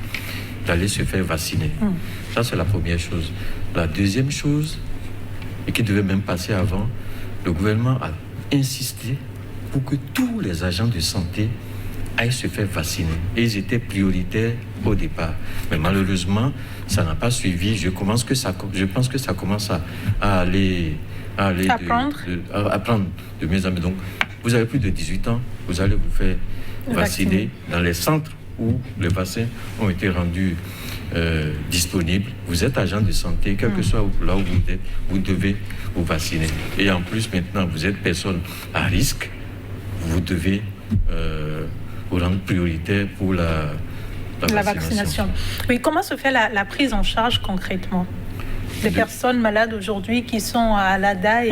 d'aller se faire vacciner. Ça, c'est la première chose. La deuxième chose, et qui devait même passer avant, le gouvernement a insisté pour que tous les agents de santé aillent se faire vacciner. Et ils étaient prioritaires au départ. Mais malheureusement, ça n'a pas suivi. Je pense que ça commence à aller apprendre de mieux en mieux. Donc, vous avez plus de 18 ans, vous allez vous faire vacciner dans les centres où les vaccins ont été rendus disponibles. Vous êtes agent de santé, quel que soit là où vous êtes, vous devez vous vacciner. Et en plus, maintenant, vous êtes personne à risque, vous devez vous rendre prioritaire pour la vaccination. Oui, comment se fait la prise en charge concrètement des personnes malades aujourd'hui qui sont à Alada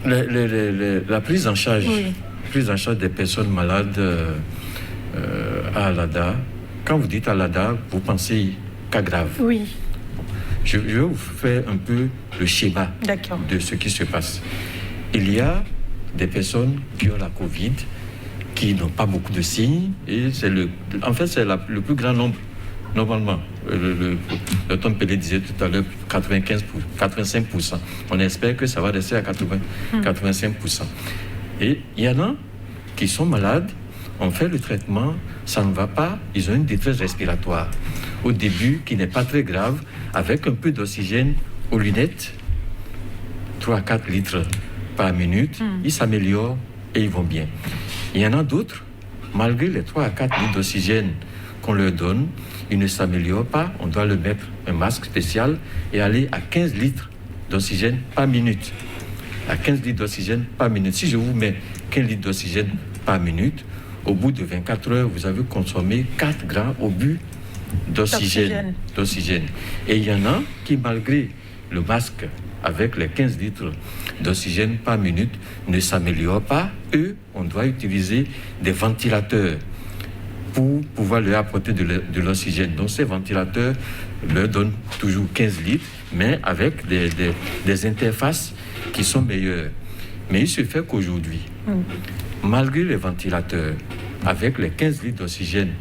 La prise en charge des personnes malades à Alada, quand vous dites Alada, vous pensez cas grave. Oui. Je vais vous faire un peu le schéma de ce qui se passe. Il y a des personnes qui ont la Covid, qui n'ont pas beaucoup de signes, et c'est le plus grand nombre, normalement. Le Tom Pelé disait tout à l'heure 85%. On espère que ça va rester à 85%. Et il y en a qui sont malades, on fait le traitement, ça ne va pas, ils ont une détresse respiratoire. Au début, qui n'est pas très grave, avec un peu d'oxygène aux lunettes, 3 à 4 litres par minute, ils s'améliorent et ils vont bien. Il y en a d'autres, malgré les 3 à 4 litres d'oxygène qu'on leur donne, ils ne s'améliorent pas. On doit leur mettre un masque spécial et aller à 15 litres d'oxygène par minute. À 15 litres d'oxygène par minute. Si je vous mets 15 litres d'oxygène par minute, au bout de 24 heures, vous avez consommé 4 grammes au but d'oxygène. Et il y en a qui, malgré le masque avec les 15 litres d'oxygène par minute, ne s'améliorent pas. Eux, on doit utiliser des ventilateurs pour pouvoir leur apporter de l'oxygène. Donc ces ventilateurs leur donnent toujours 15 litres, mais avec des interfaces qui sont meilleures. Mais il se fait qu'aujourd'hui, malgré les ventilateurs, avec les 15 litres d'oxygène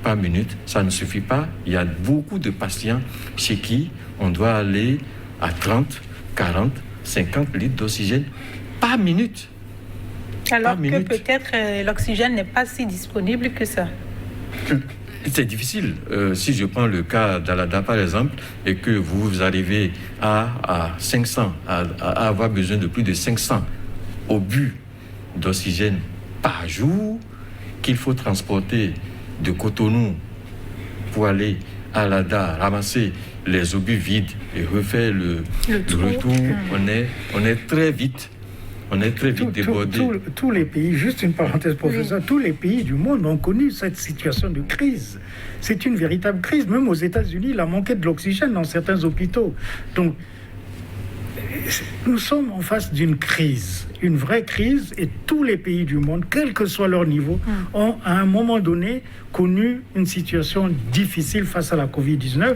par minute, ça ne suffit pas. Il y a beaucoup de patients chez qui on doit aller à 30, 40, 50 litres d'oxygène par minute. Alors que peut-être l'oxygène n'est pas si disponible que ça. C'est difficile. Si je prends le cas d'Alada, par exemple, et que vous arrivez à 500, à avoir besoin de plus de 500 obus d'oxygène par jour, qu'il faut transporter de Cotonou pour aller à Alada, ramasser les obus vides et refaire le retour, on est très vite. On est très vite débordé. Tous les pays, juste une parenthèse professeur, tous les pays du monde ont connu cette situation de crise. C'est une véritable crise. Même aux États-Unis, il a manqué de l'oxygène dans certains hôpitaux. Donc, nous sommes en face d'une crise, une vraie crise, et tous les pays du monde, quel que soit leur niveau, ont à un moment donné connu une situation difficile face à la Covid-19.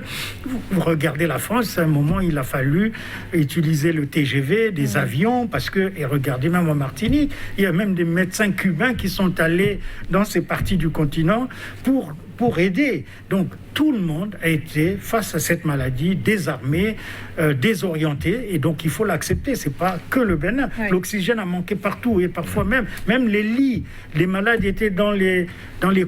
Vous regardez la France, à un moment, il a fallu utiliser le TGV, des avions, parce que, et regardez même en Martinique, il y a même des médecins cubains qui sont allés dans ces parties du continent pour aider. Donc, tout le monde a été face à cette maladie désarmé, désorienté, et donc il faut l'accepter. C'est pas que le Bénin. Oui. L'oxygène a manqué partout, et parfois même les lits. Les malades étaient dans les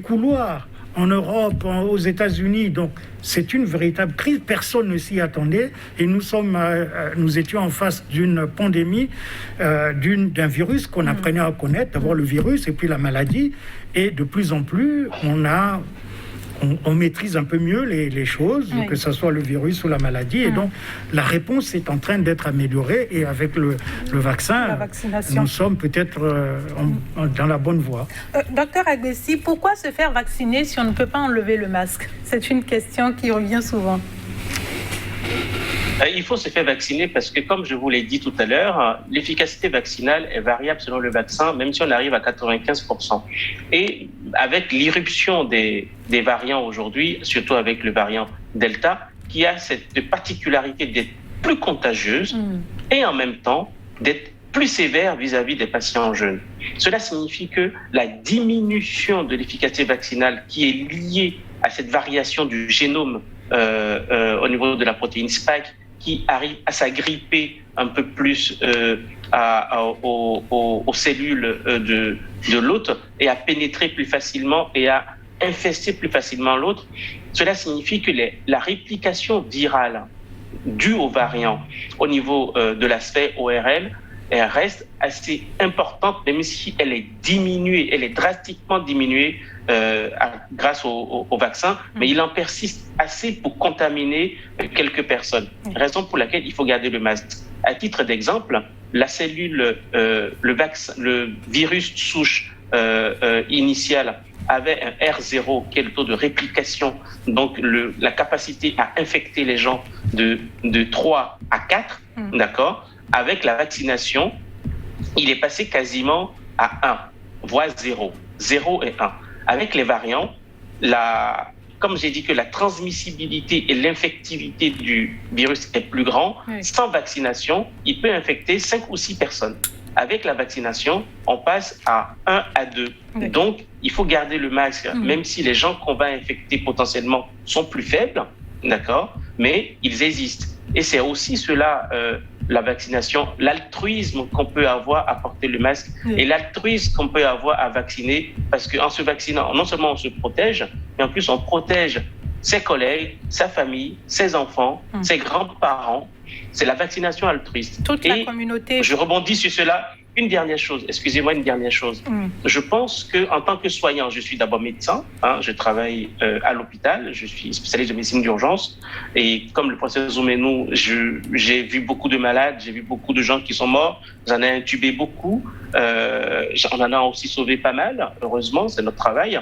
couloirs, en Europe, aux États-Unis. Donc, c'est une véritable crise. Personne ne s'y attendait, et nous étions en face d'une pandémie, d'un virus qu'on apprenait à connaître. D'abord le virus, et puis la maladie, et de plus en plus, on maîtrise un peu mieux les choses, que ce soit le virus ou la maladie. Et donc, la réponse est en train d'être améliorée. Et avec le vaccin, nous sommes peut-être dans la bonne voie. Docteur Agbessi, pourquoi se faire vacciner si on ne peut pas enlever le masque? C'est une question qui revient souvent. Il faut se faire vacciner parce que, comme je vous l'ai dit tout à l'heure, l'efficacité vaccinale est variable selon le vaccin, même si on arrive à 95%. Et avec l'irruption des variants aujourd'hui, surtout avec le variant Delta, qui a cette particularité d'être plus contagieuse et en même temps d'être plus sévère vis-à-vis des patients jeunes. Cela signifie que la diminution de l'efficacité vaccinale qui est liée à cette variation du génome au niveau de la protéine Spike, qui arrive à s'agripper un peu plus aux cellules de l'autre et à pénétrer plus facilement et à infester plus facilement l'autre. Cela signifie que la réplication virale due aux variants au niveau de l'aspect ORL, elle reste assez importante, même si elle est diminuée, elle est drastiquement diminuée grâce au vaccin, mais il en persiste assez pour contaminer quelques personnes. Raison pour laquelle il faut garder le masque. À titre d'exemple, la cellule, le virus souche initial avait un R0, qui est le taux de réplication, donc la capacité à infecter les gens de 3 à 4, d'accord. Avec la vaccination, il est passé quasiment à 1, voire 0. 0 et 1. Avec les variants, comme j'ai dit que la transmissibilité et l'infectivité du virus est plus grand, sans vaccination, il peut infecter 5 ou 6 personnes. Avec la vaccination, on passe à 1 à 2. Donc, il faut garder le masque, même si les gens qu'on va infecter potentiellement sont plus faibles, d'accord, mais ils existent. Et c'est aussi cela, la vaccination, l'altruisme qu'on peut avoir à porter le masque et l'altruisme qu'on peut avoir à vacciner, parce qu'en se vaccinant, non seulement on se protège, mais en plus on protège ses collègues, sa famille, ses enfants, ses grands-parents. C'est la vaccination altruiste. Toute la communauté. Je rebondis sur cela. Une dernière chose. Je pense qu'en tant que soignant, je suis d'abord médecin. Je travaille à l'hôpital. Je suis spécialiste de médecine d'urgence. Et comme le professeur Zoumenou, j'ai vu beaucoup de malades, j'ai vu beaucoup de gens qui sont morts. J'en ai intubé beaucoup. On en a aussi sauvé pas mal. Heureusement, c'est notre travail.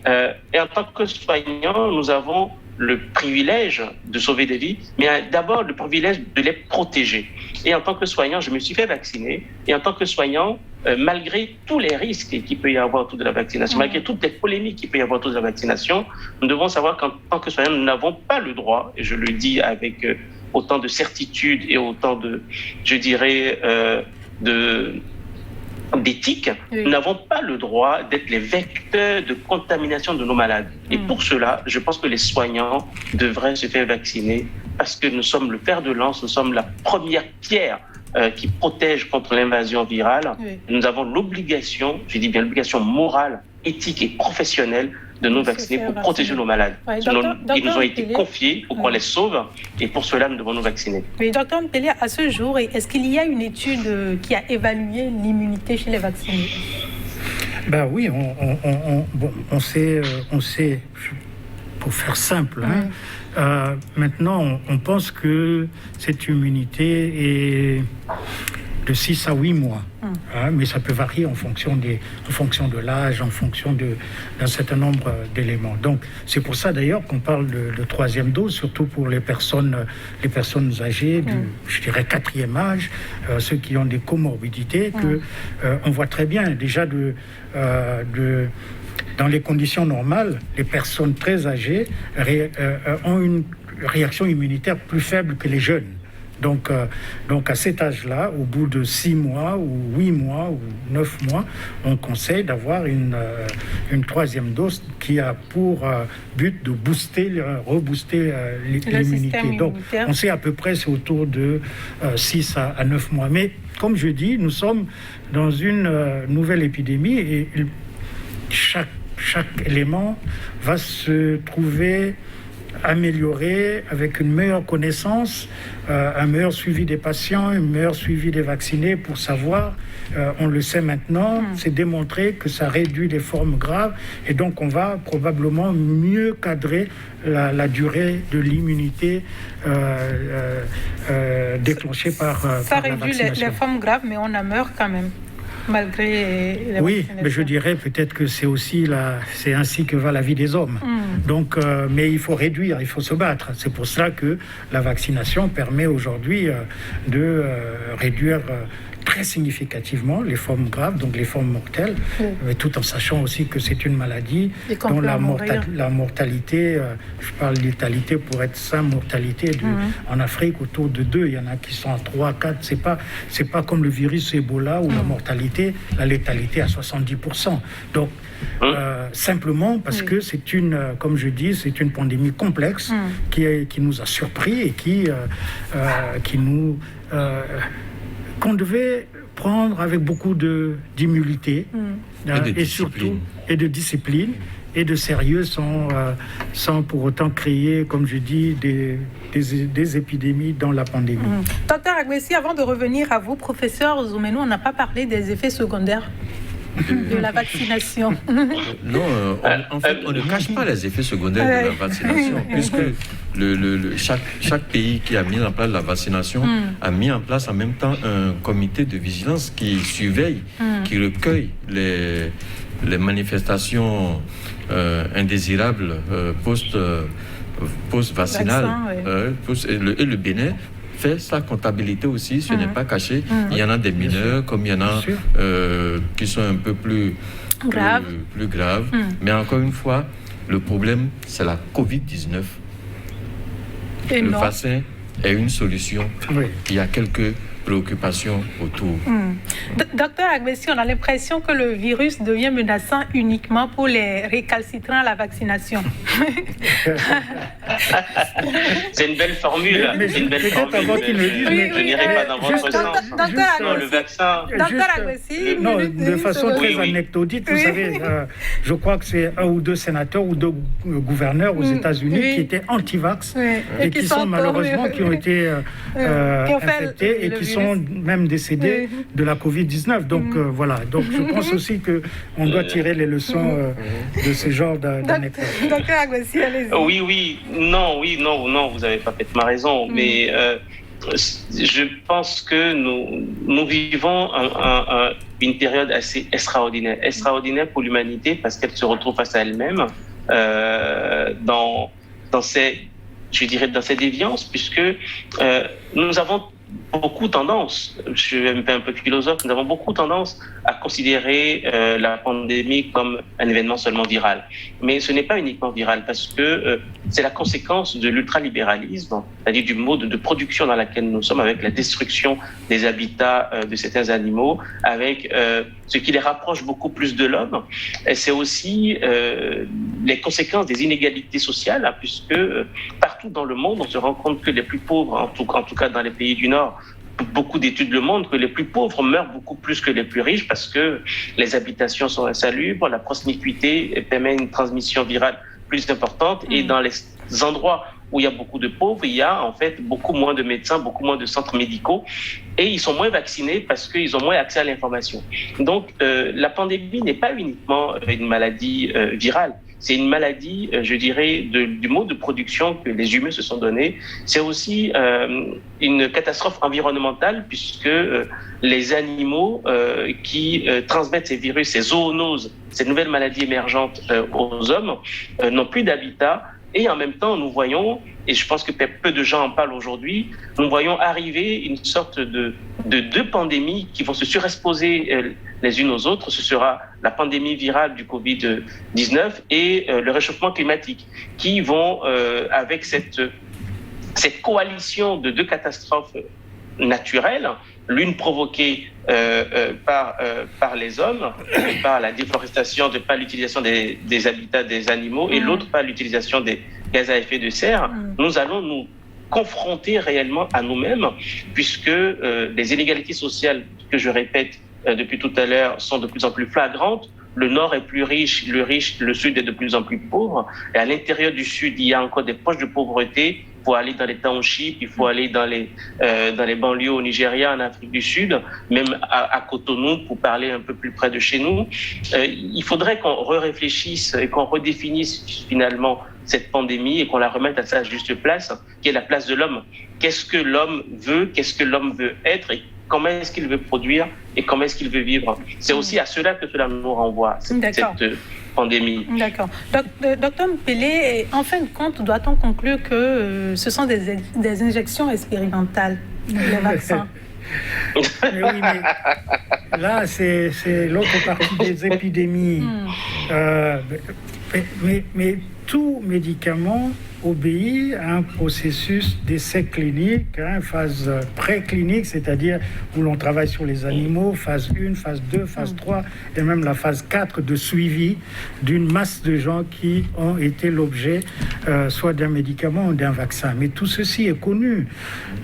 Et en tant que soignant, nous avons le privilège de sauver des vies, mais d'abord le privilège de les protéger. Et en tant que soignant, je me suis fait vacciner. Et en tant que soignant, malgré tous les risques qu'il peut y avoir autour de la vaccination, malgré toutes les polémiques qu'il peut y avoir autour de la vaccination, nous devons savoir qu'en tant que soignants, nous n'avons pas le droit, et je le dis avec autant de certitude et autant de, je dirais, d'éthique, nous n'avons pas le droit d'être les vecteurs de contamination de nos malades. Et pour cela, je pense que les soignants devraient se faire vacciner parce que nous sommes le fer de lance, nous sommes la première pierre qui protège contre l'invasion virale. Nous avons l'obligation, je dis bien l'obligation morale, éthique et professionnelle de nous vacciner pour protéger nos malades. Ils nous ont été confiés pour qu'on les sauve et pour cela, nous devons nous vacciner. Mais docteur Mpele, à ce jour, est-ce qu'il y a une étude qui a évalué l'immunité chez les vaccinés? Ben oui, on sait, pour faire simple, maintenant on pense que cette immunité est de 6 à 8 mois. Mais ça peut varier en fonction de l'âge, en fonction d'un certain nombre d'éléments. Donc, c'est pour ça d'ailleurs qu'on parle de troisième dose, surtout pour les personnes âgées, je dirais 4e âge, ceux qui ont des comorbidités, on voit très bien déjà dans les conditions normales, les personnes très âgées ont une réaction immunitaire plus faible que les jeunes. Donc à cet âge-là, au bout de 6 mois ou 8 mois ou 9 mois, on conseille d'avoir une 3e dose qui a pour but de rebooster l'immunité. Donc on sait à peu près c'est autour de 6 à 9 mois. Mais comme je dis, nous sommes dans une nouvelle épidémie et chaque élément va se trouver amélioré avec une meilleure connaissance, un meilleur suivi des patients, un meilleur suivi des vaccinés pour savoir, on le sait maintenant, c'est démontré que ça réduit les formes graves et donc on va probablement mieux cadrer la durée de l'immunité déclenchée par la vaccination. Ça réduit les formes graves, mais on en meurt quand même. Malgré oui, mais je dirais peut-être que c'est ainsi que va la vie des hommes. Donc, mais il faut réduire, il faut se battre. C'est pour ça que la vaccination permet aujourd'hui de réduire très significativement les formes graves, donc les formes mortelles, mais tout en sachant aussi que c'est une maladie dont la mortalité, je parle de létalité pour être sain, mortalité en Afrique autour de 2, il y en a qui sont à 3, 4, c'est pas comme le virus Ebola où la létalité à 70%. Donc simplement parce que c'est comme je dis, c'est une pandémie complexe qui nous a surpris et qui nous qu'on devait prendre avec beaucoup d'humilité et surtout et de discipline et de sérieux sans pour autant créer, comme je dis, des épidémies dans la pandémie. Docteur Agbessi, avant de revenir à vous, professeur Zoumenou, on n'a pas parlé des effets secondaires de la vaccination. Non, en fait, on ne cache pas les effets secondaires de la vaccination, puisque chaque pays qui a mis en place la vaccination a mis en place en même temps un comité de vigilance qui surveille, qui recueille les manifestations indésirables post-vaccinales. Et le Bénin fait sa comptabilité aussi, ce n'est pas caché. Il y en a des mineurs, comme il y en a qui sont un peu plus graves. Mais encore une fois, le problème, c'est la Covid-19. Le vaccin est une solution. Il y a quelques préoccupations autour. Docteur Agbessi, on a l'impression que le virus devient menaçant uniquement pour les récalcitrants à la vaccination. C'est une belle formule. C'est une belle formule. Je n'irai pas dans votre sens. Non, le vaccin. Docteur Agbessi, de façon très anecdotique, vous savez, je crois que c'est 1 ou 2 sénateurs ou 2 gouverneurs aux États-Unis qui étaient anti-vax et qui sont malheureusement qui ont été infectés et qui sont même décédés de la Covid-19. Donc voilà. Donc je pense aussi que on doit tirer les leçons de ce genre d'anecdotes. Docteur Agbessi, allez-y. Oui, non, vous avez parfaitement raison. Mais je pense que nous vivons une période assez extraordinaire pour l'humanité parce qu'elle se retrouve face à elle-même dans ces déviances, puisque nous avons beaucoup tendance, je suis un peu philosophe, nous avons beaucoup tendance à considérer la pandémie comme un événement seulement viral. Mais ce n'est pas uniquement viral parce que c'est la conséquence de l'ultralibéralisme, c'est-à-dire du mode de production dans lequel nous sommes, avec la destruction des habitats de certains animaux, avec ce qui les rapproche beaucoup plus de l'homme. Et c'est aussi les conséquences des inégalités sociales, hein, puisque partout dans le monde, on se rend compte que les plus pauvres, en tout cas dans les pays du Nord, beaucoup d'études le montrent que les plus pauvres meurent beaucoup plus que les plus riches parce que les habitations sont insalubres, la promiscuité permet une transmission virale plus importante et dans les endroits où il y a beaucoup de pauvres, il y a en fait beaucoup moins de médecins, beaucoup moins de centres médicaux et ils sont moins vaccinés parce qu'ils ont moins accès à l'information. Donc la pandémie n'est pas uniquement une maladie virale. C'est une maladie, je dirais, du mode de production que les humains se sont donnés. C'est aussi une catastrophe environnementale puisque les animaux qui transmettent ces virus, ces zoonoses, ces nouvelles maladies émergentes aux hommes n'ont plus d'habitat. Et en même temps, nous voyons, et je pense que peu de gens en parlent aujourd'hui, nous voyons arriver une sorte de deux pandémies qui vont se surexposer les unes aux autres. Ce sera la pandémie virale du Covid-19 et le réchauffement climatique qui vont, avec cette coalition de deux catastrophes naturelles, l'une provoquée par les hommes, par la déforestation, par l'utilisation des habitats des animaux, et l'autre par l'utilisation des gaz à effet de serre, nous allons nous confronter réellement à nous-mêmes, puisque les inégalités sociales, que je répète depuis tout à l'heure, sont de plus en plus flagrantes. Le Nord est plus riche, le Sud est de plus en plus pauvre. Et à l'intérieur du Sud, il y a encore des poches de pauvreté. Il faut aller dans les townships, il faut aller dans les banlieues au Nigeria, en Afrique du Sud, même à Cotonou, pour parler un peu plus près de chez nous. Il faudrait qu'on réfléchisse et qu'on redéfinisse finalement cette pandémie et qu'on la remette à sa juste place, qui est la place de l'homme. Qu'est-ce que l'homme veut, qu'est-ce que l'homme veut être et comment est-ce qu'il veut produire et comment est-ce qu'il veut vivre. C'est aussi à cela que cela nous renvoie, cette pandémie. D'accord. Docteur Mpele, en fin de compte, doit-on conclure que ce sont des injections expérimentales, les vaccins? Mais oui, mais là, c'est l'autre partie des épidémies. Mais tout médicament obéit à un processus d'essai clinique, phase préclinique, c'est-à-dire où l'on travaille sur les animaux, phase 1, phase 2, phase 3, et même la phase 4 de suivi d'une masse de gens qui ont été l'objet soit d'un médicament ou d'un vaccin. Mais tout ceci est connu.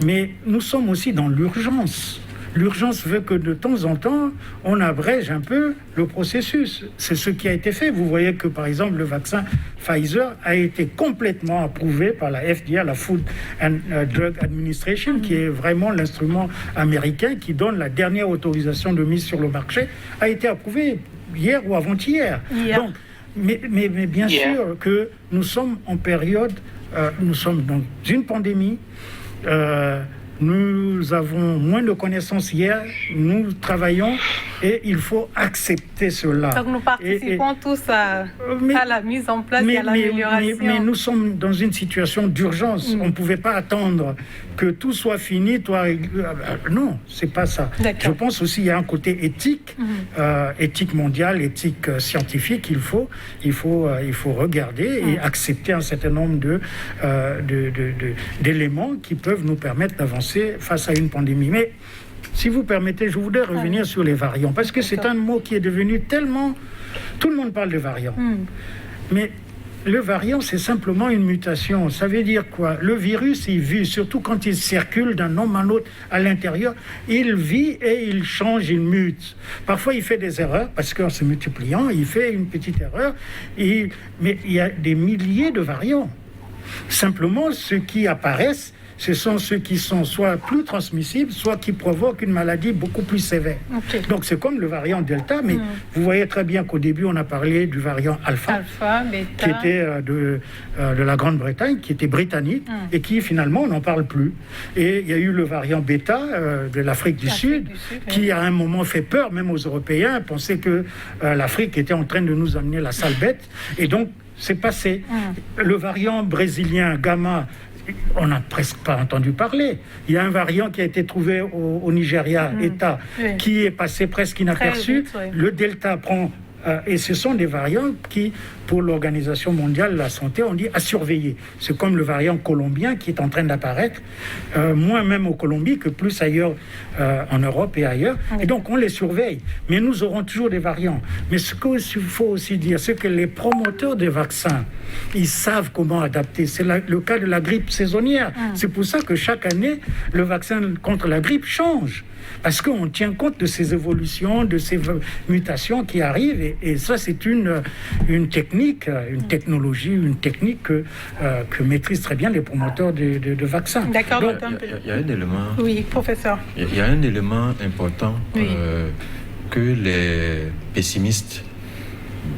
Mais nous sommes aussi dans l'urgence. L'urgence veut que de temps en temps, on abrège un peu le processus. C'est ce qui a été fait. Vous voyez que, par exemple, le vaccin Pfizer a été complètement approuvé par la FDA, la Food and Drug Administration, qui est vraiment l'instrument américain qui donne la dernière autorisation de mise sur le marché, a été approuvé hier ou avant-hier. Donc, mais bien sûr que nous sommes en période, nous sommes dans une pandémie. Nous avons moins de connaissances hier, nous travaillons et il faut accepter cela. Donc nous participons tous à la mise en place et à l'amélioration. Mais nous sommes dans une situation d'urgence. On ne pouvait pas attendre que tout soit fini. Non, c'est pas ça. Je pense aussi qu'il y a un côté éthique, éthique mondiale, éthique scientifique. Il faut regarder et accepter un certain nombre d'éléments qui peuvent nous permettre d'avancer face à une pandémie. Mais si vous permettez, je voudrais revenir sur les variants, parce que c'est un mot qui est devenu tellement... Tout le monde parle de variants. Mais le variant, c'est simplement une mutation. Ça veut dire quoi? Le virus, il vit, surtout quand il circule d'un homme à l'autre à l'intérieur, il vit et il change, il mute. Parfois, il fait des erreurs, parce qu'en se multipliant, il fait une petite erreur. Mais il y a des milliers de variants. Simplement, ceux qui apparaissent, ce sont ceux qui sont soit plus transmissibles, soit qui provoquent une maladie beaucoup plus sévère. Donc c'est comme le variant Delta, mais vous voyez très bien qu'au début on a parlé du variant Alpha bêta, qui était de la Grande-Bretagne, qui était britannique, et qui finalement on n'en parle plus. Et il y a eu le variant Beta de l'Afrique du Sud, qui à un moment fait peur même aux Européens, pensaient que l'Afrique était en train de nous amener la sale bête, et donc c'est passé. Le variant brésilien Gamma, on n'a presque pas entendu parler. Il y a un variant qui a été trouvé au Nigeria, État, qui est passé presque inaperçu. Le Delta prend... et ce sont des variants qui, pour l'Organisation mondiale de la santé, on dit à surveiller. C'est comme le variant colombien qui est en train d'apparaître, moins même au Colombie que plus ailleurs en Europe et ailleurs. Et donc on les surveille. Mais nous aurons toujours des variants. Mais ce qu'il faut aussi dire, c'est que les promoteurs des vaccins, ils savent comment adapter. C'est le cas de la grippe saisonnière. C'est pour ça que chaque année, le vaccin contre la grippe change. Parce qu'on tient compte de ces évolutions, de ces mutations qui arrivent. Et ça, c'est une technique, une technologie, une technique que maîtrisent très bien les promoteurs de vaccins. D'accord. Donc, il y a un élément... Oui, professeur. Il y a un élément important que les pessimistes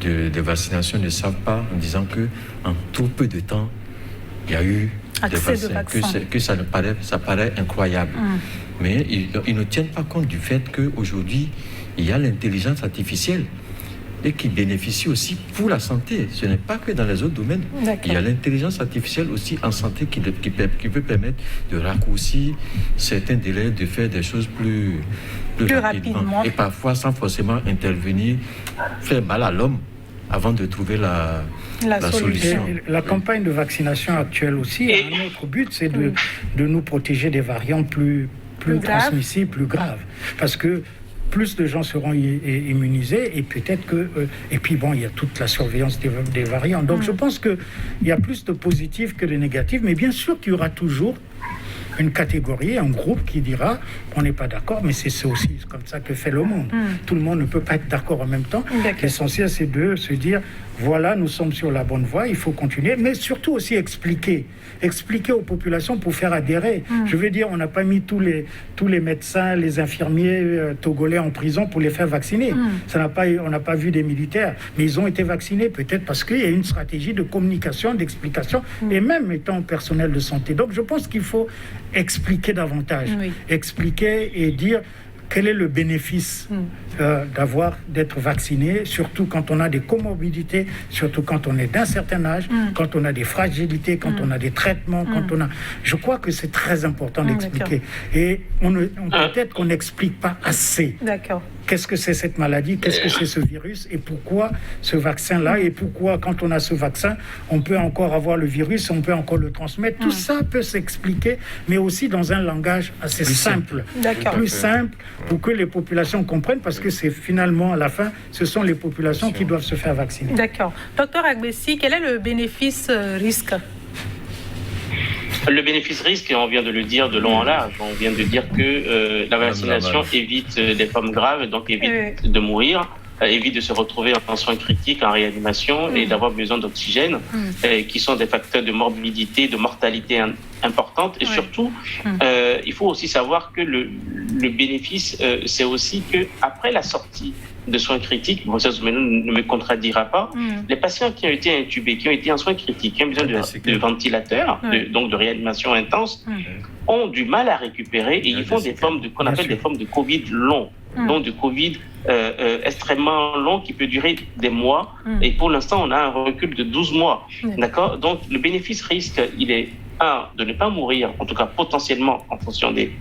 de vaccination ne savent pas, en disant qu'en tout peu de temps, il y a eu des vaccins, que ça paraît incroyable. Mais ils ne tiennent pas compte du fait qu'aujourd'hui, il y a l'intelligence artificielle et qui bénéficie aussi pour la santé. Ce n'est pas que dans les autres domaines. Il y a l'intelligence artificielle aussi en santé qui peut permettre de raccourcir certains délais, de faire des choses plus rapidement. Et parfois sans forcément intervenir, faire mal à l'homme avant de trouver la solution. Et la campagne de vaccination actuelle aussi, un autre but, c'est de nous protéger des variants plus transmissibles, plus graves. Parce que plus de gens seront immunisés et peut-être que... et puis bon, il y a toute la surveillance des variants. Donc je pense qu'il y a plus de positifs que de négatifs, mais bien sûr qu'il y aura toujours une catégorie, un groupe qui dira on n'est pas d'accord, mais c'est aussi comme ça que fait le monde. Tout le monde ne peut pas être d'accord en même temps. L'essentiel, c'est de se dire voilà, nous sommes sur la bonne voie, il faut continuer, mais surtout aussi expliquer aux populations pour faire adhérer. Je veux dire, on n'a pas mis tous les médecins, les infirmiers togolais en prison pour les faire vacciner. On n'a pas vu des militaires, mais ils ont été vaccinés peut-être parce qu'il y a une stratégie de communication, d'explication, et même étant personnel de santé. Donc je pense qu'il faut expliquer davantage, expliquer et dire quel est le bénéfice d'être vacciné, surtout quand on a des comorbidités, surtout quand on est d'un certain âge, quand on a des fragilités, quand on a des traitements, quand on a... Je crois que c'est très important d'expliquer. Et peut-être qu'on n'explique pas assez. D'accord. Qu'est-ce que c'est cette maladie? Qu'est-ce que c'est ce virus? Et pourquoi ce vaccin-là? Et pourquoi, quand on a ce vaccin, on peut encore avoir le virus, on peut encore le transmettre? Tout ça peut s'expliquer, mais aussi dans un langage assez simple. Plus simple, pour que les populations comprennent, parce que c'est finalement, à la fin, ce sont les populations qui doivent se faire vacciner. D'accord. Docteur Agbessi, quel est le bénéfice-risque? Le bénéfice-risque, on vient de le dire de long en large. On vient de dire que la vaccination évite des formes graves, donc évite de mourir, évite de se retrouver en soins critiques, en réanimation et d'avoir besoin d'oxygène, qui sont des facteurs de morbidité, de mortalité importantes. Et surtout, il faut aussi savoir que le bénéfice, c'est aussi qu'après la sortie de soins critiques, bon, ça ne me contredira pas, les patients qui ont été intubés, qui ont été en soins critiques, qui ont besoin de ventilateurs, donc de réanimation intense, ont du mal à récupérer et ils font des formes qu'on appelle des formes de Covid long, donc de Covid extrêmement long qui peut durer des mois. Et pour l'instant, on a un recul de 12 mois. D'accord? Donc, le bénéfice-risque, il est de ne pas mourir, en tout cas potentiellement en fonction des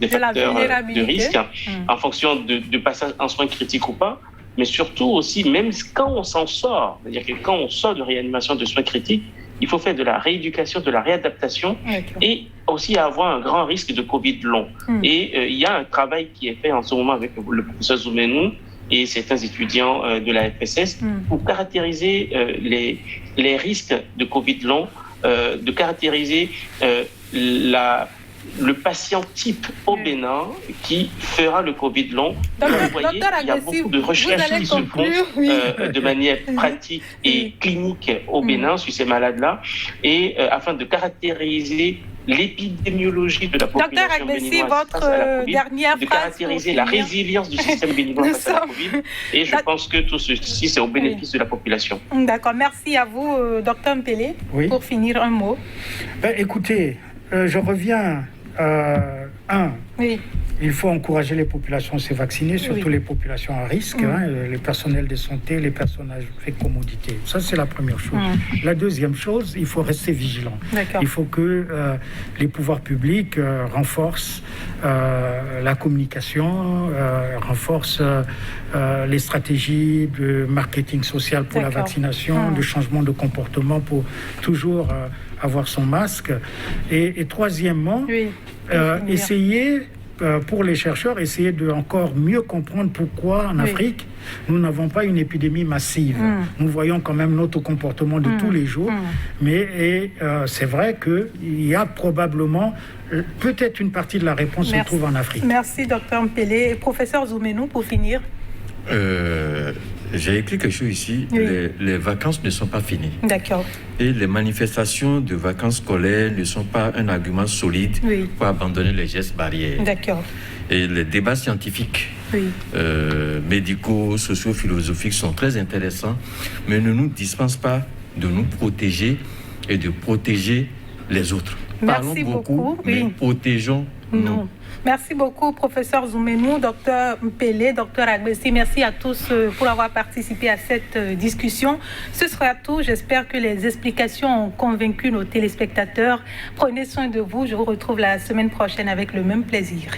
facteurs de risque, en fonction de passage en soins critiques ou pas, mais surtout aussi, même quand on s'en sort, c'est-à-dire que quand on sort de réanimation de soins critiques, il faut faire de la rééducation, de la réadaptation et aussi avoir un grand risque de Covid long. Et il y a un travail qui est fait en ce moment avec le professeur Zoumenou et certains étudiants de la FSS pour caractériser les risques de Covid long, de caractériser le patient type au Bénin qui fera le Covid long. Vous voyez, il y a beaucoup de recherches qui se font de manière pratique et clinique au Bénin sur ces malades-là, et afin de caractériser l'épidémiologie de la population béninoise face à la COVID, de caractériser la résilience du système béninois face à la COVID. Et je pense que tout ceci, c'est au bénéfice de la population. D'accord. Merci à vous, Dr Mpele. Pour finir, un mot. Écoutez, je reviens Il faut encourager les populations à se vacciner, surtout les populations à risque, les personnels de santé, les personnes avec commodité. Ça, c'est la première chose. La deuxième chose, il faut rester vigilant. Il faut que les pouvoirs publics renforcent la communication, renforcent les stratégies de marketing social pour la vaccination, de changement de comportement pour toujours avoir son masque. Et troisièmement, essayer... pour les chercheurs, essayer de encore mieux comprendre pourquoi en Afrique, nous n'avons pas une épidémie massive. Nous voyons quand même notre comportement de tous les jours, mais c'est vrai qu'il y a probablement, peut-être une partie de la réponse se trouve en Afrique. Merci, Dr Mpele. Professeur Zoumenou, pour finir. J'ai écrit quelque chose ici. Les vacances ne sont pas finies. D'accord. Et les manifestations de vacances scolaires ne sont pas un argument solide pour abandonner les gestes barrières. D'accord. Et les débats scientifiques, médicaux, socio-philosophiques sont très intéressants, mais ne nous dispensent pas de nous protéger et de protéger les autres. Merci Parlons beaucoup, beaucoup. mais protégeons-nous. Merci beaucoup, professeur Zoumenou, docteur Mpele, docteur Agbessi. Merci à tous pour avoir participé à cette discussion. Ce sera tout. J'espère que les explications ont convaincu nos téléspectateurs. Prenez soin de vous. Je vous retrouve la semaine prochaine avec le même plaisir.